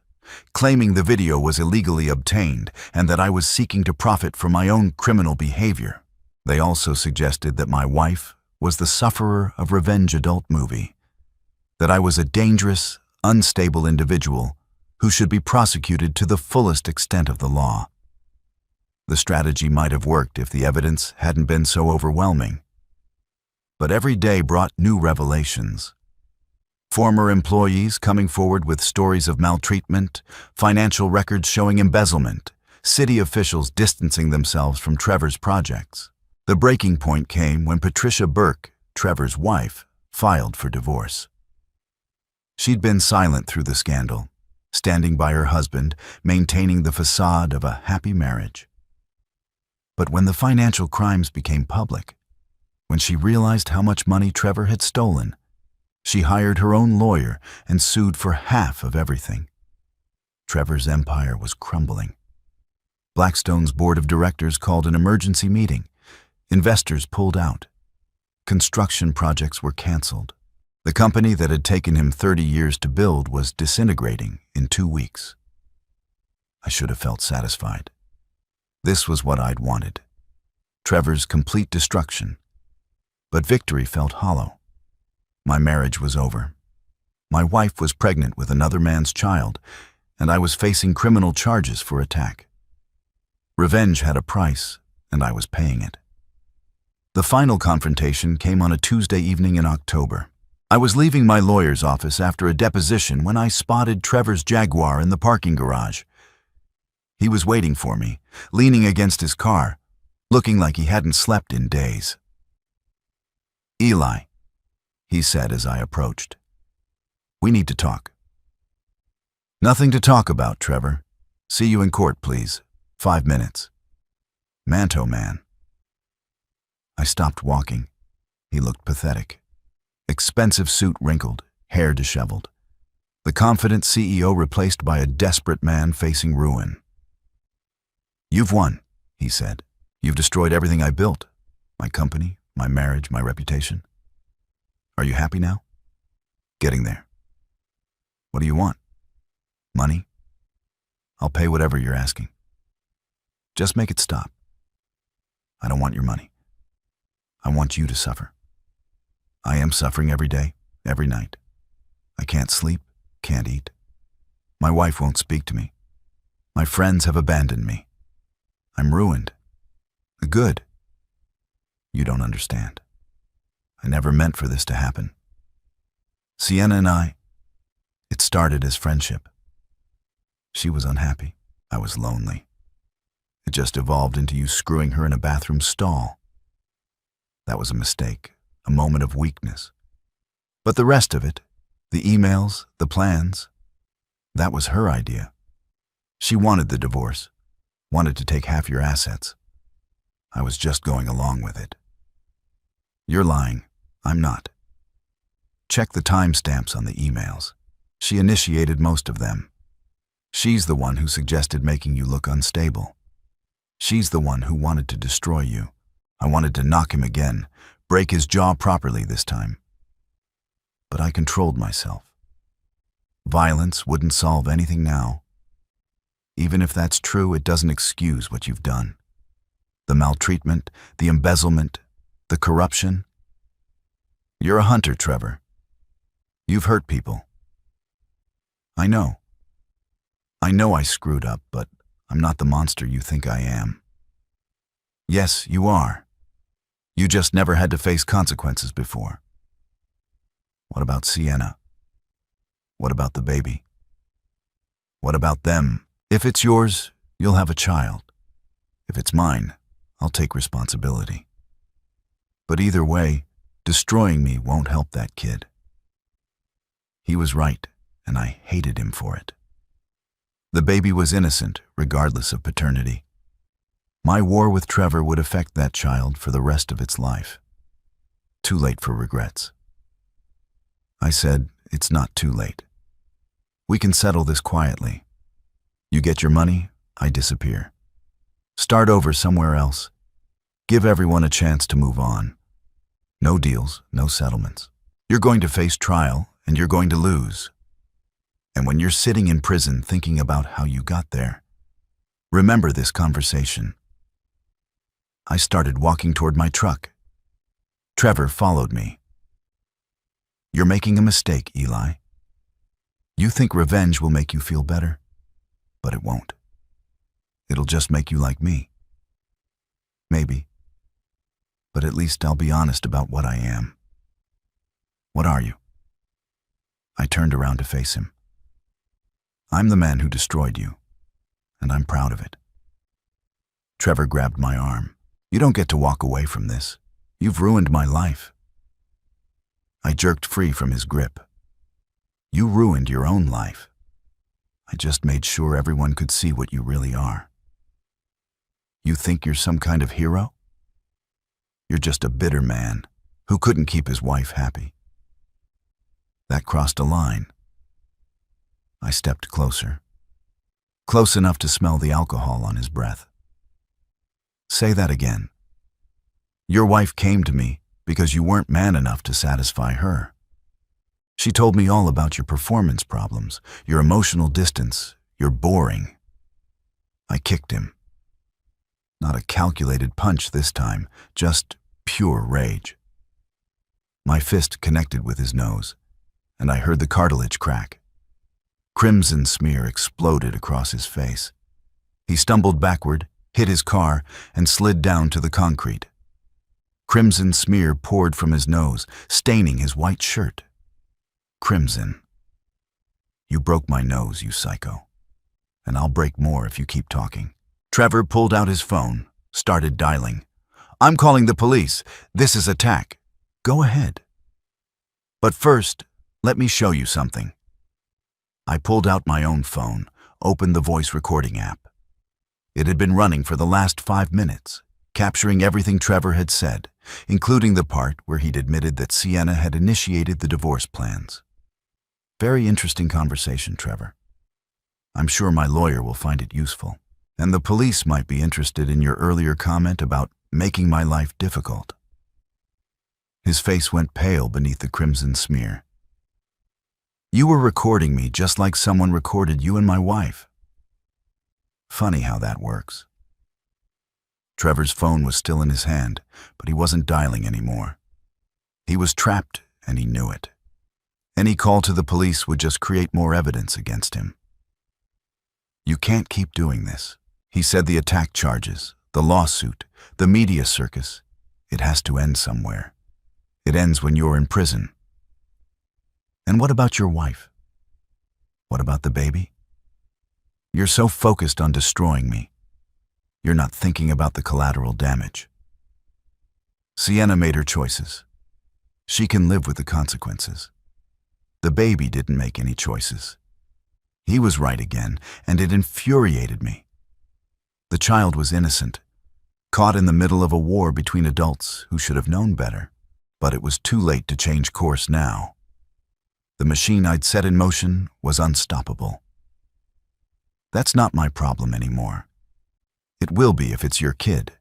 claiming the video was illegally obtained and that I was seeking to profit from my own criminal behavior. They also suggested that my wife was the sufferer of revenge adult movie, that I was a dangerous, unstable individual who should be prosecuted to the fullest extent of the law. The strategy might have worked if the evidence hadn't been so overwhelming. But every day brought new revelations. Former employees coming forward with stories of maltreatment, financial records showing embezzlement, city officials distancing themselves from Trevor's projects. The breaking point came when Patricia Burke, Trevor's wife, filed for divorce. She'd been silent through the scandal, standing by her husband, maintaining the facade of a happy marriage. But when the financial crimes became public, when she realized how much money Trevor had stolen, she hired her own lawyer and sued for half of everything. Trevor's empire was crumbling. Blackstone's board of directors called an emergency meeting. Investors pulled out. Construction projects were canceled. The company that had taken him 30 years to build was disintegrating in 2 weeks. I should have felt satisfied. This was what I'd wanted. Trevor's complete destruction. But victory felt hollow. My marriage was over. My wife was pregnant with another man's child, and I was facing criminal charges for attack. Revenge had a price, and I was paying it. The final confrontation came on a Tuesday evening in October. I was leaving my lawyer's office after a deposition when I spotted Trevor's Jaguar in the parking garage. He was waiting for me, leaning against his car, looking like he hadn't slept in days. "Eli," he said as I approached. "We need to talk." "Nothing to talk about, Trevor. See you in court, please. 5 minutes." "Manto man." I stopped walking. He looked pathetic. Expensive suit wrinkled, hair disheveled. The confident CEO replaced by a desperate man facing ruin. "You've won," he said. "You've destroyed everything I built. My company, my marriage, my reputation. Are you happy now?" "Getting there." "What do you want?" "Money. I'll pay whatever you're asking. Just make it stop. I don't want your money. I want you to suffer. I am suffering every day, every night. I can't sleep, can't eat. My wife won't speak to me. My friends have abandoned me. I'm ruined. Good. You don't understand. I never meant for this to happen. Sienna and I, it started as friendship. She was unhappy. I was lonely. It just evolved into you screwing her in a bathroom stall. That was a mistake, a moment of weakness. But the rest of it, the emails, the plans, that was her idea. She wanted the divorce, wanted to take half your assets. I was just going along with it. You're lying. I'm not. Check the timestamps on the emails. She initiated most of them. She's the one who suggested making you look unstable. She's the one who wanted to destroy you. I wanted to knock him again, break his jaw properly this time. But I controlled myself. Violence wouldn't solve anything now. Even if that's true, it doesn't excuse what you've done. The maltreatment, the embezzlement, the corruption. You're a hunter, Trevor. You've hurt people. I know. I know I screwed up, but I'm not the monster you think I am. Yes, you are. You just never had to face consequences before. What about Sienna? What about the baby? What about them? If it's yours, you'll have a child. If it's mine, I'll take responsibility. But either way, destroying me won't help that kid. He was right, and I hated him for it. The baby was innocent, regardless of paternity. My war with Trevor would affect that child for the rest of its life. Too late for regrets. I said, it's not too late. We can settle this quietly. You get your money, I disappear. Start over somewhere else. Give everyone a chance to move on. No deals, no settlements. You're going to face trial, and you're going to lose. And when you're sitting in prison thinking about how you got there, remember this conversation. I started walking toward my truck. Trevor followed me. You're making a mistake, Eli. You think revenge will make you feel better, but it won't. It'll just make you like me. Maybe. But at least I'll be honest about what I am. What are you? I turned around to face him. I'm the man who destroyed you, and I'm proud of it. Trevor grabbed my arm. You don't get to walk away from this. You've ruined my life. I jerked free from his grip. You ruined your own life. I just made sure everyone could see what you really are. You think you're some kind of hero? You're just a bitter man who couldn't keep his wife happy. That crossed a line. I stepped closer, close enough to smell the alcohol on his breath. Say that again. Your wife came to me because you weren't man enough to satisfy her. She told me all about your performance problems, your emotional distance, you're boring. I kicked him. Not a calculated punch this time, just pure rage. My fist connected with his nose, and I heard the cartilage crack. Crimson smear exploded across his face. He stumbled backward, hit his car, and slid down to the concrete. Crimson smear poured from his nose, staining his white shirt. Crimson. You broke my nose, you psycho. And I'll break more if you keep talking. Trevor pulled out his phone, started dialing. I'm calling the police. This is attack. Go ahead. But first, let me show you something. I pulled out my own phone, opened the voice recording app. It had been running for the last 5 minutes, capturing everything Trevor had said, including the part where he'd admitted that Sienna had initiated the divorce plans. Very interesting conversation, Trevor. I'm sure my lawyer will find it useful, and the police might be interested in your earlier comment about making my life difficult. His face went pale beneath the crimson smear. You were recording me just like someone recorded you and my wife. Funny how that works. Trevor's phone was still in his hand, but he wasn't dialing anymore. He was trapped, and he knew it. Any call to the police would just create more evidence against him. You can't keep doing this. He said the attack charges, the lawsuit, the media circus. It has to end somewhere. It ends when you're in prison. And what about your wife? What about the baby? You're so focused on destroying me. You're not thinking about the collateral damage. Sienna made her choices. She can live with the consequences. The baby didn't make any choices. He was right again, and it infuriated me. The child was innocent, caught in the middle of a war between adults who should have known better. But it was too late to change course now. The machine I'd set in motion was unstoppable. That's not my problem anymore. It will be if it's your kid.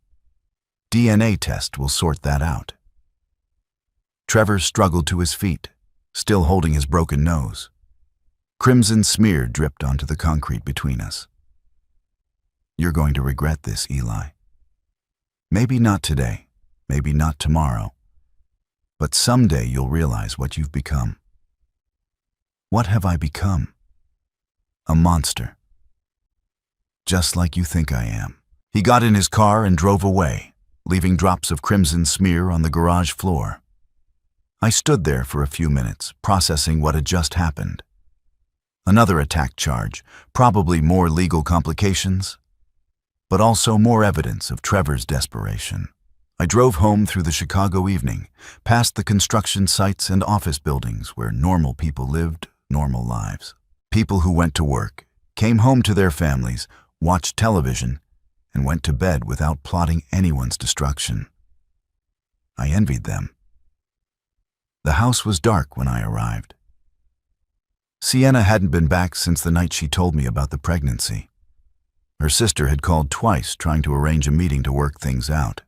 DNA test will sort that out. Trevor struggled to his feet, still holding his broken nose. Crimson smear dripped onto the concrete between us. You're going to regret this, Eli. Maybe not today, maybe not tomorrow, but someday you'll realize what you've become. What have I become? A monster. Just like you think I am. He got in his car and drove away, leaving drops of crimson smear on the garage floor. I stood there for a few minutes, processing what had just happened. Another attack charge, probably more legal complications, but also more evidence of Trevor's desperation. I drove home through the Chicago evening, past the construction sites and office buildings where normal people lived normal lives. People who went to work, came home to their families, watched television, and went to bed without plotting anyone's destruction. I envied them. The house was dark when I arrived. Sienna hadn't been back since the night she told me about the pregnancy. Her sister had called twice trying to arrange a meeting to work things out.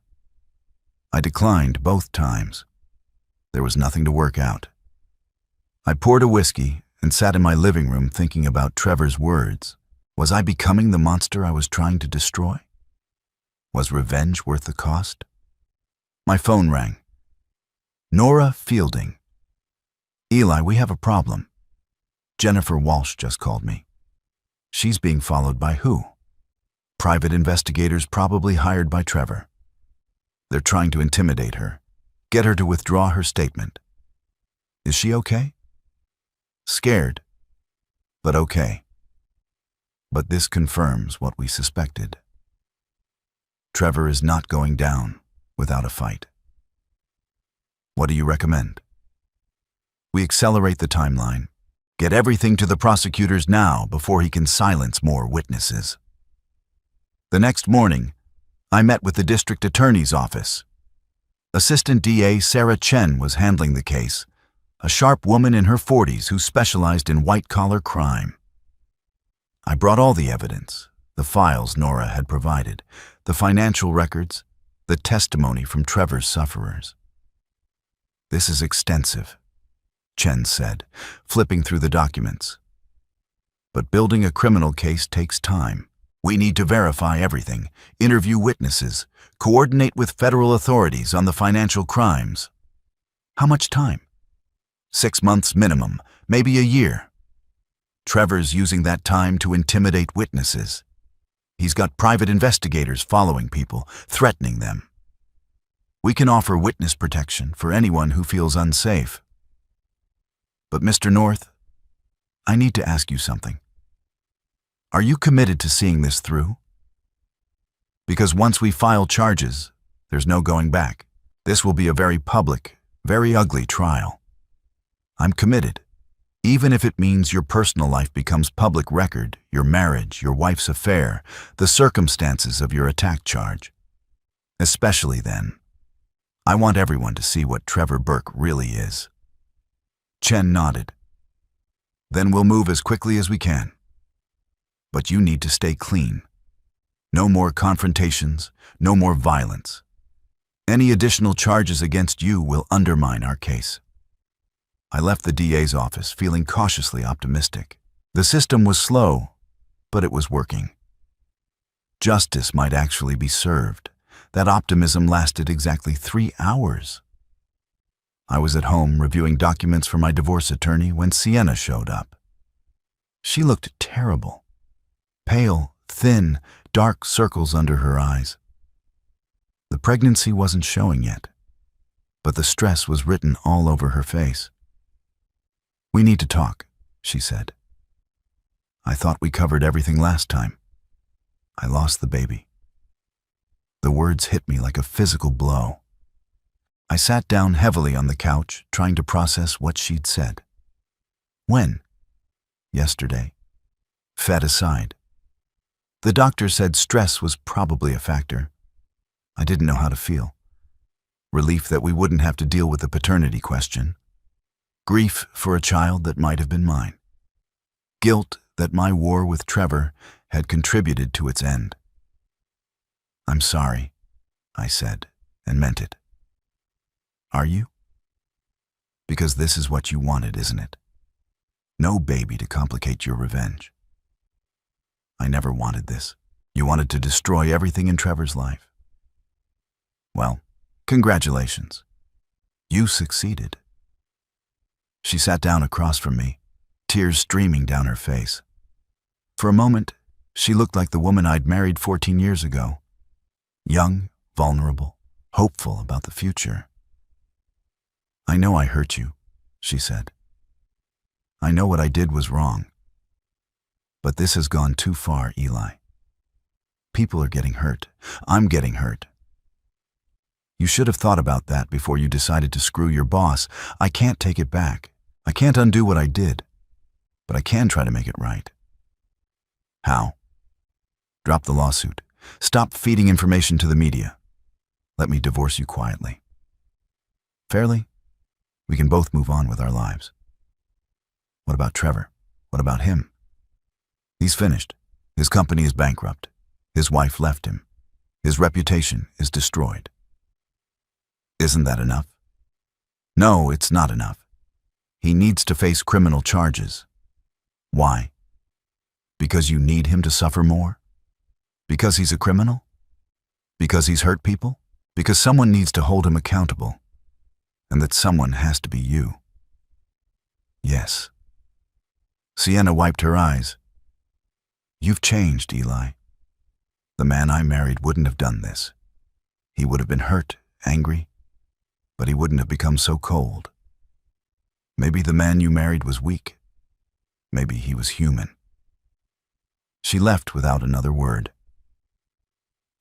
I declined both times. There was nothing to work out. I poured a whiskey and sat in my living room thinking about Trevor's words. Was I becoming the monster I was trying to destroy? Was revenge worth the cost? My phone rang. Nora Fielding. Eli, we have a problem. Jennifer Walsh just called me. She's being followed by who? Private investigators probably hired by Trevor. They're trying to intimidate her, get her to withdraw her statement. Is she okay? Scared, but okay. But this confirms what we suspected. Trevor is not going down without a fight. What do you recommend? We accelerate the timeline, get everything to the prosecutors now before he can silence more witnesses. The next morning, I met with the district attorney's office. Assistant DA Sarah Chen was handling the case, a sharp woman in her 40s who specialized in white-collar crime. I brought all the evidence, the files Nora had provided, the financial records, the testimony from Trevor's sufferers. This is extensive, Chen said, flipping through the documents. But building a criminal case takes time. We need to verify everything, interview witnesses, coordinate with federal authorities on the financial crimes. How much time? 6 months minimum, maybe a year. Trevor's using that time to intimidate witnesses. He's got private investigators following people, threatening them. We can offer witness protection for anyone who feels unsafe. But Mr. North, I need to ask you something. Are you committed to seeing this through? Because once we file charges, there's no going back. This will be a very public, very ugly trial. I'm committed, even if it means your personal life becomes public record, your marriage, your wife's affair, the circumstances of your attack charge. Especially then. I want everyone to see what Trevor Burke really is. Chen nodded. Then we'll move as quickly as we can. But you need to stay clean. No more confrontations, no more violence. Any additional charges against you will undermine our case. I left the DA's office feeling cautiously optimistic. The system was slow, but it was working. Justice might actually be served. That optimism lasted exactly 3 hours. I was at home reviewing documents for my divorce attorney when Sienna showed up. She looked terrible. Pale, thin, dark circles under her eyes. The pregnancy wasn't showing yet. but the stress was written all over her face. "We need to talk," she said. "I thought we covered everything last time. I lost the baby." The words hit me like a physical blow. I sat down heavily on the couch, trying to process what she'd said. "When?" "Yesterday." Fed aside. The doctor said stress was probably a factor. I didn't know how to feel. Relief that we wouldn't have to deal with the paternity question. Grief for a child that might have been mine. Guilt that my war with Trevor had contributed to its end. "I'm sorry," I said, and meant it. "Are you? Because this is what you wanted, isn't it? No baby to complicate your revenge. I never wanted this. You wanted to destroy everything in Trevor's life. Well, congratulations. You succeeded." She sat down across from me, tears streaming down her face. For a moment, she looked like the woman I'd married 14 years ago. Young, vulnerable, hopeful about the future. "I know I hurt you," she said. "I know what I did was wrong. But this has gone too far, Eli. People are getting hurt. I'm getting hurt. You should have thought about that before you decided to screw your boss. I can't take it back. I can't undo what I did. But I can try to make it right." "How?" "Drop the lawsuit. Stop feeding information to the media. Let me divorce you quietly. Fairly, we can both move on with our lives." "What about Trevor? What about him?" "He's finished. His company is bankrupt. His wife left him. His reputation is destroyed." "Isn't that enough?" "No, it's not enough. He needs to face criminal charges." "Why? Because you need him to suffer more? Because he's a criminal? Because he's hurt people? Because someone needs to hold him accountable, and that someone has to be you?" "Yes." Sienna wiped her eyes. "You've changed, Eli. The man I married wouldn't have done this. He would have been hurt, angry, but he wouldn't have become so cold. Maybe the man you married was weak. Maybe he was human." She left without another word.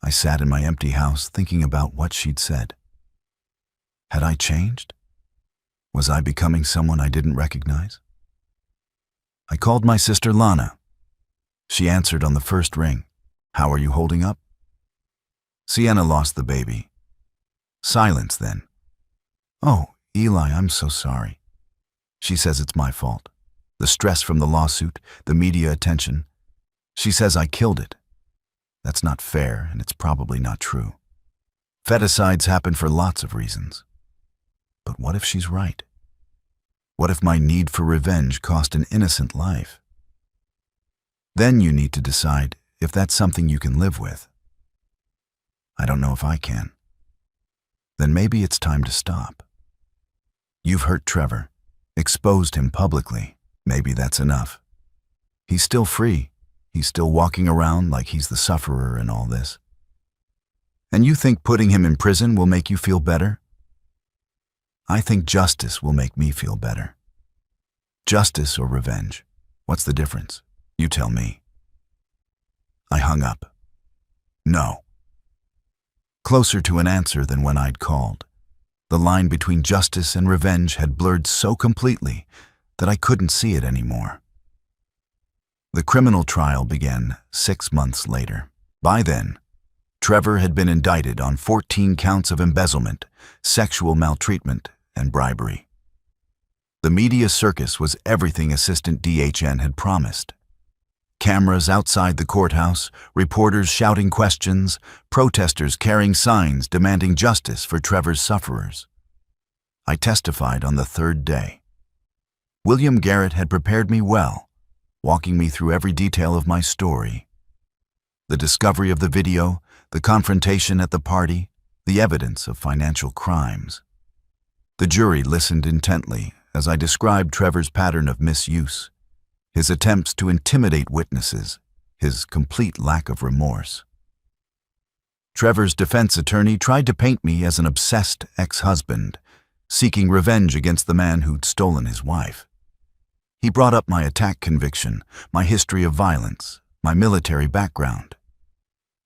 I sat in my empty house thinking about what she'd said. Had I changed? Was I becoming someone I didn't recognize? I called my sister Lana. She answered on the first ring. "How are you holding up?" "Sienna lost the baby." Silence then. "Oh, Eli, I'm so sorry." She says it's my fault. The stress from the lawsuit, the media attention. She says I killed it. That's not fair, and it's probably not true. Feticides happen for lots of reasons. But what if she's right? What if my need for revenge cost an innocent life? Then you need to decide if that's something you can live with. I don't know if I can. Then maybe it's time to stop. You've hurt Trevor, exposed him publicly. Maybe that's enough. He's still free. He's still walking around like he's the sufferer in all this. And you think putting him in prison will make you feel better? I think justice will make me feel better. Justice or revenge? What's the difference? You tell me. I hung up. No. Closer to an answer than when I'd called. The line between justice and revenge had blurred so completely that I couldn't see it anymore. The criminal trial began 6 months later. By then, Trevor had been indicted on 14 counts of embezzlement, sexual maltreatment, and bribery. The media circus was everything Assistant DHN had promised. Cameras outside the courthouse, reporters shouting questions, protesters carrying signs demanding justice for Trevor's sufferers. I testified on the 3rd day. William Garrett had prepared me well, walking me through every detail of my story. The discovery of the video, the confrontation at the party, the evidence of financial crimes. The jury listened intently as I described Trevor's pattern of misuse, his attempts to intimidate witnesses, his complete lack of remorse. Trevor's defense attorney tried to paint me as an obsessed ex-husband, seeking revenge against the man who'd stolen his wife. He brought up my attack conviction, my history of violence, my military background.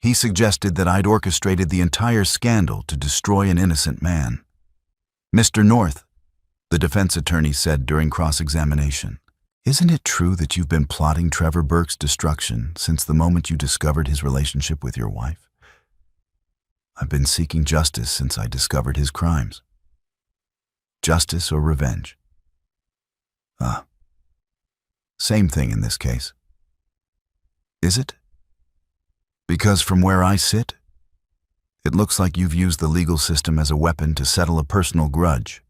He suggested that I'd orchestrated the entire scandal to destroy an innocent man. "Mr. North," the defense attorney said during cross-examination, "isn't it true that you've been plotting Trevor Burke's destruction since the moment you discovered his relationship with your wife?" "I've been seeking justice since I discovered his crimes." Justice or revenge? Same thing in this case. Is it? Because from where I sit, it looks like you've used the legal system as a weapon to settle a personal grudge.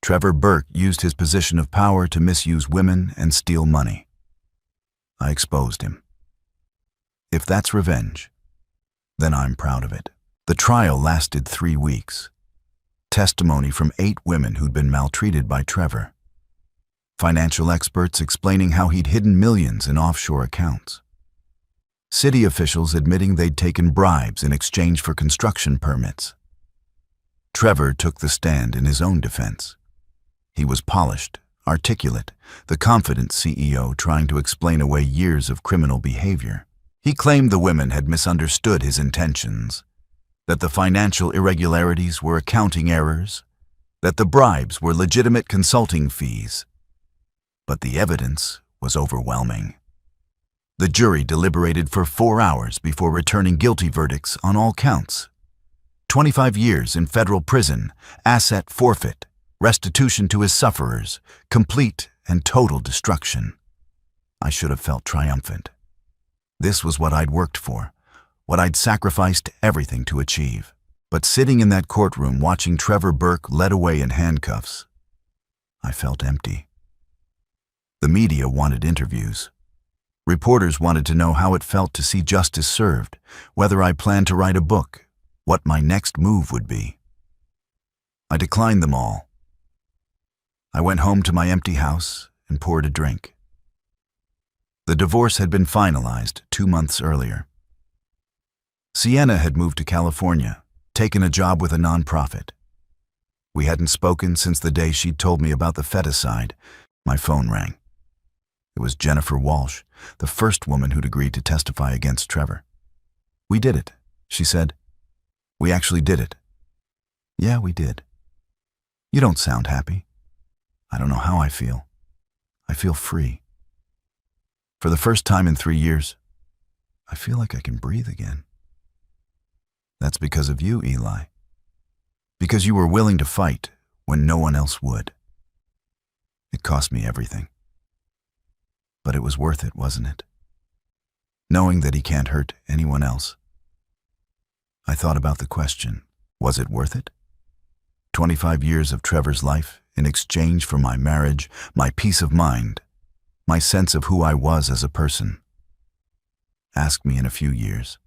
Trevor Burke used his position of power to misuse women and steal money. I exposed him. If that's revenge, then I'm proud of it. The trial lasted 3 weeks. Testimony from 8 women who'd been maltreated by Trevor. Financial experts explaining how he'd hidden millions in offshore accounts. City officials admitting they'd taken bribes in exchange for construction permits. Trevor took the stand in his own defense. He was polished, articulate, the confident CEO trying to explain away years of criminal behavior. He claimed the women had misunderstood his intentions, that the financial irregularities were accounting errors, that the bribes were legitimate consulting fees. But the evidence was overwhelming. The jury deliberated for 4 hours before returning guilty verdicts on all counts. 25 years in federal prison, asset forfeit, restitution to his sufferers, complete and total destruction. I should have felt triumphant. This was what I'd worked for, what I'd sacrificed everything to achieve. But sitting in that courtroom watching Trevor Burke led away in handcuffs, I felt empty. The media wanted interviews. Reporters wanted to know how it felt to see justice served, whether I planned to write a book, what my next move would be. I declined them all. I went home to my empty house and poured a drink. The divorce had been finalized 2 months earlier. Sienna had moved to California, taken a job with a nonprofit. We hadn't spoken since the day she'd told me about the feticide. My phone rang. It was Jennifer Walsh, the first woman who'd agreed to testify against Trevor. "We did it," she said. "We actually did it." "Yeah, we did." "You don't sound happy." "I don't know how I feel. I feel free. For the first time in 3 years, I feel like I can breathe again." "That's because of you, Eli. Because you were willing to fight when no one else would. It cost me everything. But it was worth it, wasn't it? Knowing that he can't hurt anyone else." I thought about the question, was it worth it? 25 years of Trevor's life in exchange for my marriage, my peace of mind, my sense of who I was as a person. Ask me in a few years.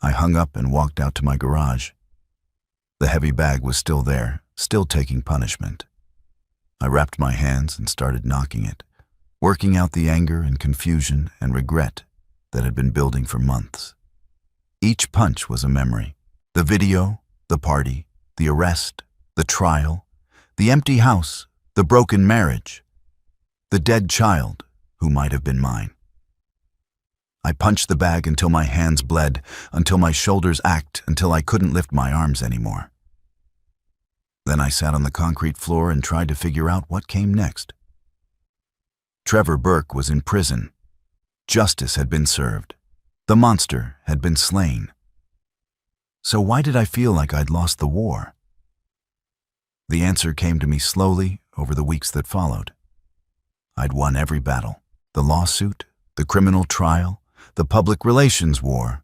I hung up and walked out to my garage. The heavy bag was still there, still taking punishment. I wrapped my hands and started knocking it, working out the anger and confusion and regret that had been building for months. Each punch was a memory. The video, the party, the arrest, the trial, the empty house, the broken marriage, the dead child who might have been mine. I punched the bag until my hands bled, until my shoulders ached, until I couldn't lift my arms anymore. Then I sat on the concrete floor and tried to figure out what came next. Trevor Burke was in prison. Justice had been served. The monster had been slain. So why did I feel like I'd lost the war? The answer came to me slowly over the weeks that followed. I'd won every battle. The lawsuit, the criminal trial, the public relations war.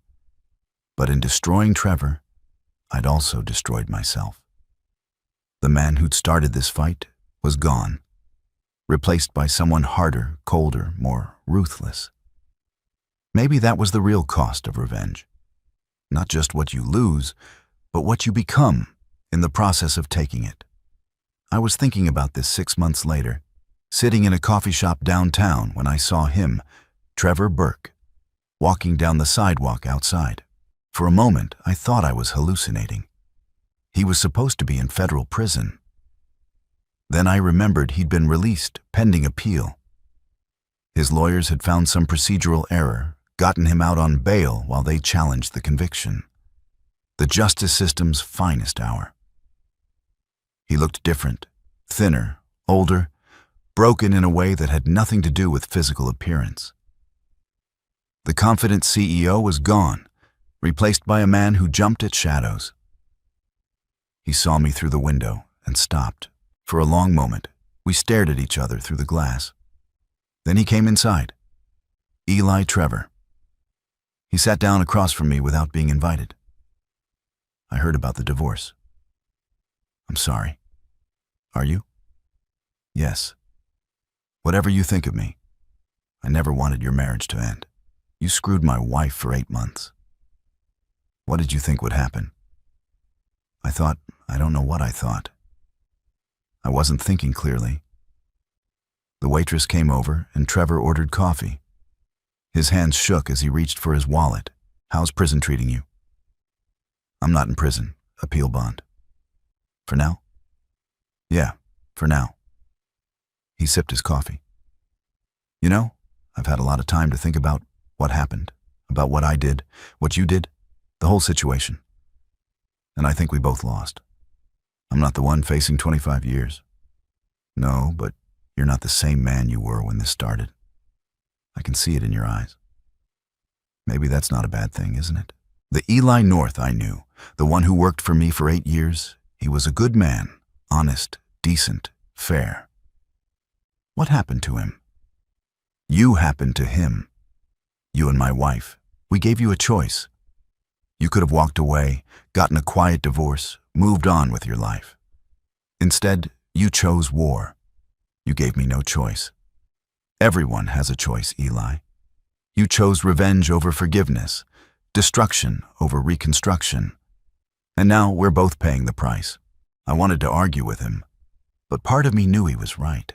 But in destroying Trevor, I'd also destroyed myself. The man who'd started this fight was gone, replaced by someone harder, colder, more ruthless. Maybe that was the real cost of revenge. Not just what you lose, but what you become in the process of taking it. I was thinking about this 6 months later, sitting in a coffee shop downtown when I saw him, Trevor Burke, walking down the sidewalk outside. For a moment, I thought I was hallucinating. He was supposed to be in federal prison. Then I remembered he'd been released, pending appeal. His lawyers had found some procedural error, gotten him out on bail while they challenged the conviction. The justice system's finest hour. He looked different, thinner, older, broken in a way that had nothing to do with physical appearance. The confident CEO was gone, replaced by a man who jumped at shadows. He saw me through the window and stopped. For a long moment, we stared at each other through the glass. Then he came inside. Eli Trevor. He sat down across from me without being invited. I heard about the divorce. I'm sorry. Are you? Yes. Whatever you think of me, I never wanted your marriage to end. You screwed my wife for 8 months. What did you think would happen? I don't know what I thought. I wasn't thinking clearly. The waitress came over and Trevor ordered coffee. His hands shook as he reached for his wallet. How's prison treating you? I'm not in prison. Appeal bond. For now? Yeah, for now. He sipped his coffee. You know, I've had a lot of time to think about what happened, about what I did, what you did, the whole situation. And I think we both lost. I'm not the one facing 25 years. No, but you're not the same man you were when this started. I can see it in your eyes. Maybe that's not a bad thing, isn't it? The Eli North I knew, the one who worked for me for 8 years, he was a good man, honest, decent, fair. What happened to him? You happened to him. You and my wife. We gave you a choice. You could have walked away, gotten a quiet divorce, moved on with your life. Instead, you chose war. You gave me no choice. Everyone has a choice, Eli. You chose revenge over forgiveness, destruction over reconstruction. And now we're both paying the price. I wanted to argue with him, but part of me knew he was right.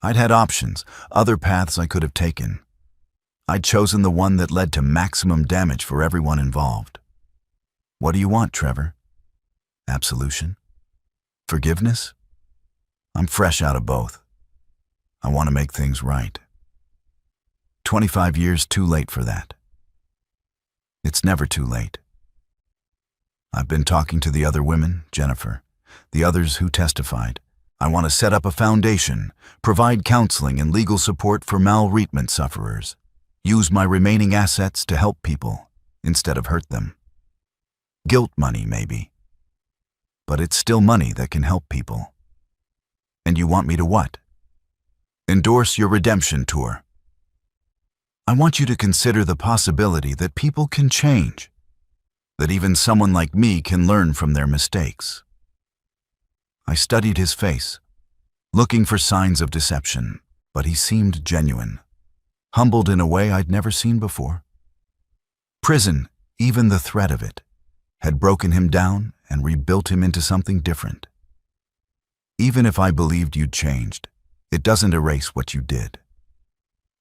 I'd had options, other paths I could have taken. I'd chosen the one that led to maximum damage for everyone involved. What do you want, Trevor? Absolution? Forgiveness? I'm fresh out of both. I want to make things right. 25 years too late for that. It's never too late. I've been talking to the other women, Jennifer, the others who testified. I want to set up a foundation, provide counseling and legal support for maltreatment sufferers. Use my remaining assets to help people instead of hurt them. Guilt money, maybe. But it's still money that can help people. And you want me to what? Endorse your redemption tour. I want you to consider the possibility that people can change, that even someone like me can learn from their mistakes. I studied his face, looking for signs of deception, but he seemed genuine, humbled in a way I'd never seen before. Prison, even the threat of it, had broken him down and rebuilt him into something different. Even if I believed you'd changed, it doesn't erase what you did.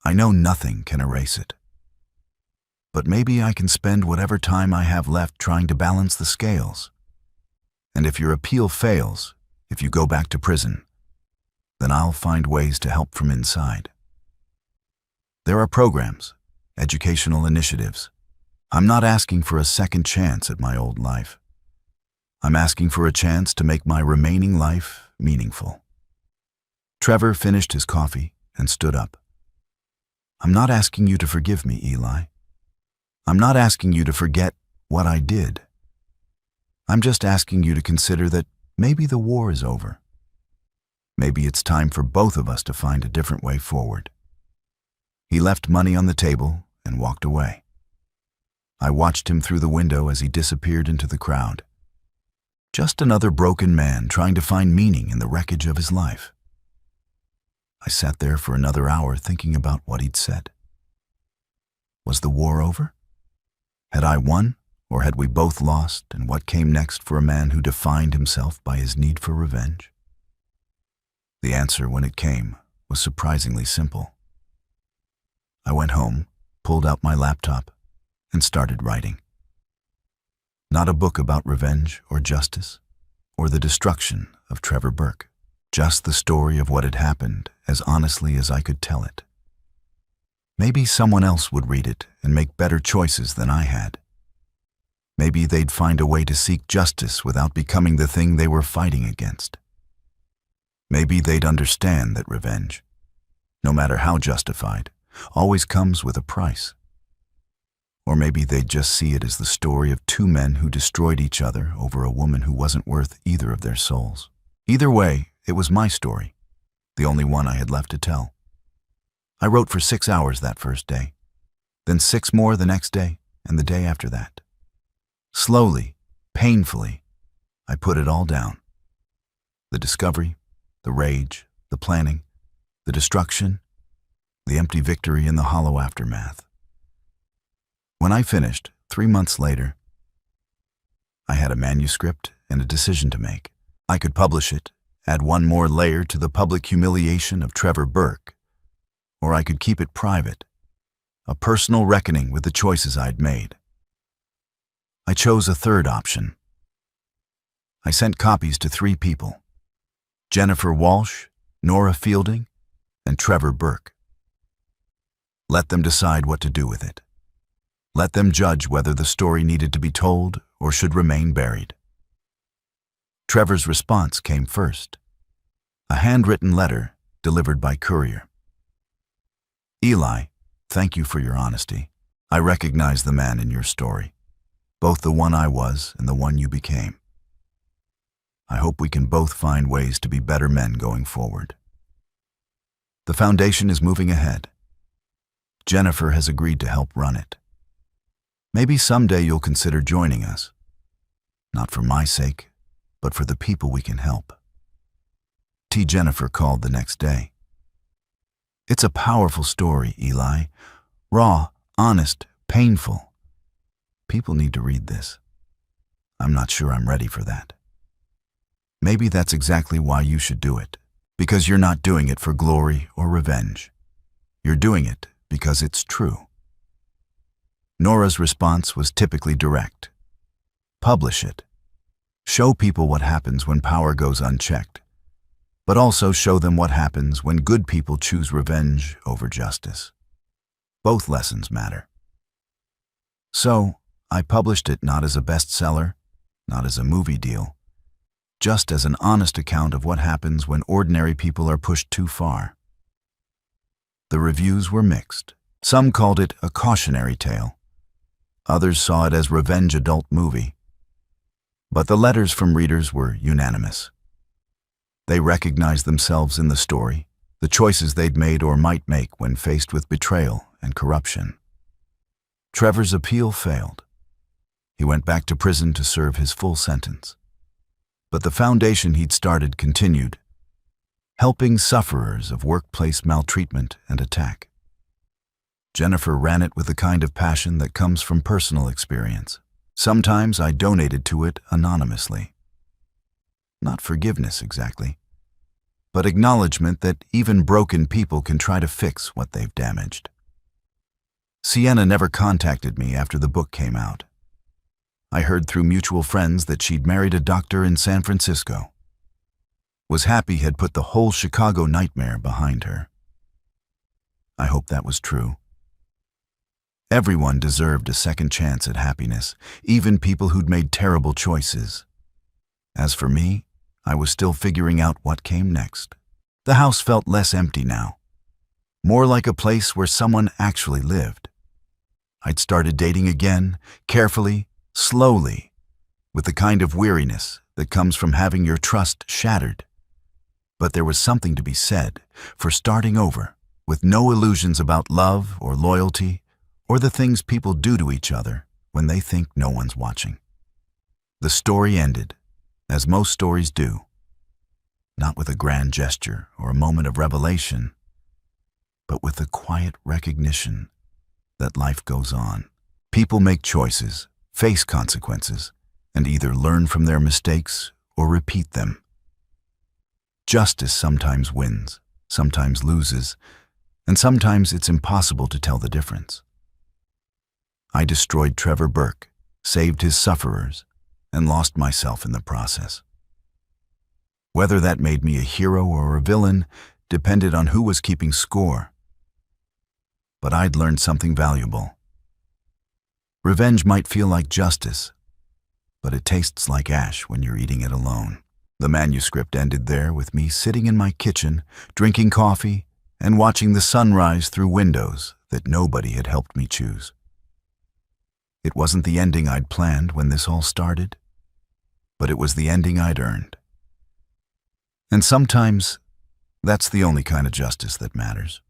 I know nothing can erase it. But maybe I can spend whatever time I have left trying to balance the scales. And if your appeal fails, if you go back to prison, then I'll find ways to help from inside. There are programs, educational initiatives. I'm not asking for a second chance at my old life. I'm asking for a chance to make my remaining life meaningful. Trevor finished his coffee and stood up. I'm not asking you to forgive me, Eli. I'm not asking you to forget what I did. I'm just asking you to consider that maybe the war is over. Maybe it's time for both of us to find a different way forward. He left money on the table and walked away. I watched him through the window as he disappeared into the crowd. Just another broken man trying to find meaning in the wreckage of his life. I sat there for another hour thinking about what he'd said. Was the war over? Had I won, or had we both lost, and what came next for a man who defined himself by his need for revenge? The answer, when it came, was surprisingly simple. I went home, pulled out my laptop, and started writing. Not a book about revenge or justice, or the destruction of Trevor Burke. Just the story of what had happened as honestly as I could tell it. Maybe someone else would read it and make better choices than I had. Maybe they'd find a way to seek justice without becoming the thing they were fighting against. Maybe they'd understand that revenge, no matter how justified, always comes with a price. Or maybe they'd just see it as the story of two men who destroyed each other over a woman who wasn't worth either of their souls. Either way, it was my story, the only one I had left to tell. I wrote for 6 hours that first day, then 6 more the next day and the day after that. Slowly, painfully, I put it all down. The discovery, the rage, the planning, the destruction, the empty victory and the hollow aftermath. When I finished, 3 months later, I had a manuscript and a decision to make. I could publish it, add one more layer to the public humiliation of Trevor Burke, or I could keep it private, a personal reckoning with the choices I'd made. I chose a third option. I sent copies to 3 people: Jennifer Walsh, Nora Fielding, and Trevor Burke. Let them decide what to do with it. Let them judge whether the story needed to be told or should remain buried. Trevor's response came first, a handwritten letter delivered by courier. Eli, thank you for your honesty. I recognize the man in your story, both the one I was and the one you became. I hope we can both find ways to be better men going forward. The foundation is moving ahead. Jennifer has agreed to help run it. Maybe someday you'll consider joining us, not for my sake, but for the people we can help. Jennifer called the next day. It's a powerful story, Eli. Raw, honest, painful. People need to read this. I'm not sure I'm ready for that. Maybe that's exactly why you should do it, because you're not doing it for glory or revenge. You're doing it because it's true. Nora's response was typically direct. Publish it. Show people what happens when power goes unchecked, but also show them what happens when good people choose revenge over justice. Both lessons matter. So, I published it not as a bestseller, not as a movie deal, just as an honest account of what happens when ordinary people are pushed too far. The reviews were mixed. Some called it a cautionary tale. Others saw it as revenge adult movie. But the letters from readers were unanimous. They recognized themselves in the story, the choices they'd made or might make when faced with betrayal and corruption. Trevor's appeal failed. He went back to prison to serve his full sentence. But the foundation he'd started continued, helping sufferers of workplace maltreatment and attack. Jennifer ran it with the kind of passion that comes from personal experience. Sometimes I donated to it anonymously. Not forgiveness exactly, but acknowledgement that even broken people can try to fix what they've damaged. Sienna never contacted me after the book came out. I heard through mutual friends that she'd married a doctor in San Francisco. Was happy had put the whole Chicago nightmare behind her. I hope that was true. Everyone deserved a second chance at happiness, even people who'd made terrible choices. As for me, I was still figuring out what came next. The house felt less empty now, more like a place where someone actually lived. I'd started dating again, carefully, slowly, with the kind of weariness that comes from having your trust shattered. But there was something to be said for starting over, with no illusions about love or loyalty, or the things people do to each other when they think no one's watching. The story ended, as most stories do, not with a grand gesture or a moment of revelation, but with the quiet recognition that life goes on. People make choices, face consequences, and either learn from their mistakes or repeat them. Justice sometimes wins, sometimes loses, and sometimes it's impossible to tell the difference. I destroyed Trevor Burke, saved his sufferers, and lost myself in the process. Whether that made me a hero or a villain depended on who was keeping score. But I'd learned something valuable. Revenge might feel like justice, but it tastes like ash when you're eating it alone. The manuscript ended there with me sitting in my kitchen, drinking coffee, and watching the sunrise through windows that nobody had helped me choose. It wasn't the ending I'd planned when this all started, but it was the ending I'd earned. And sometimes, that's the only kind of justice that matters.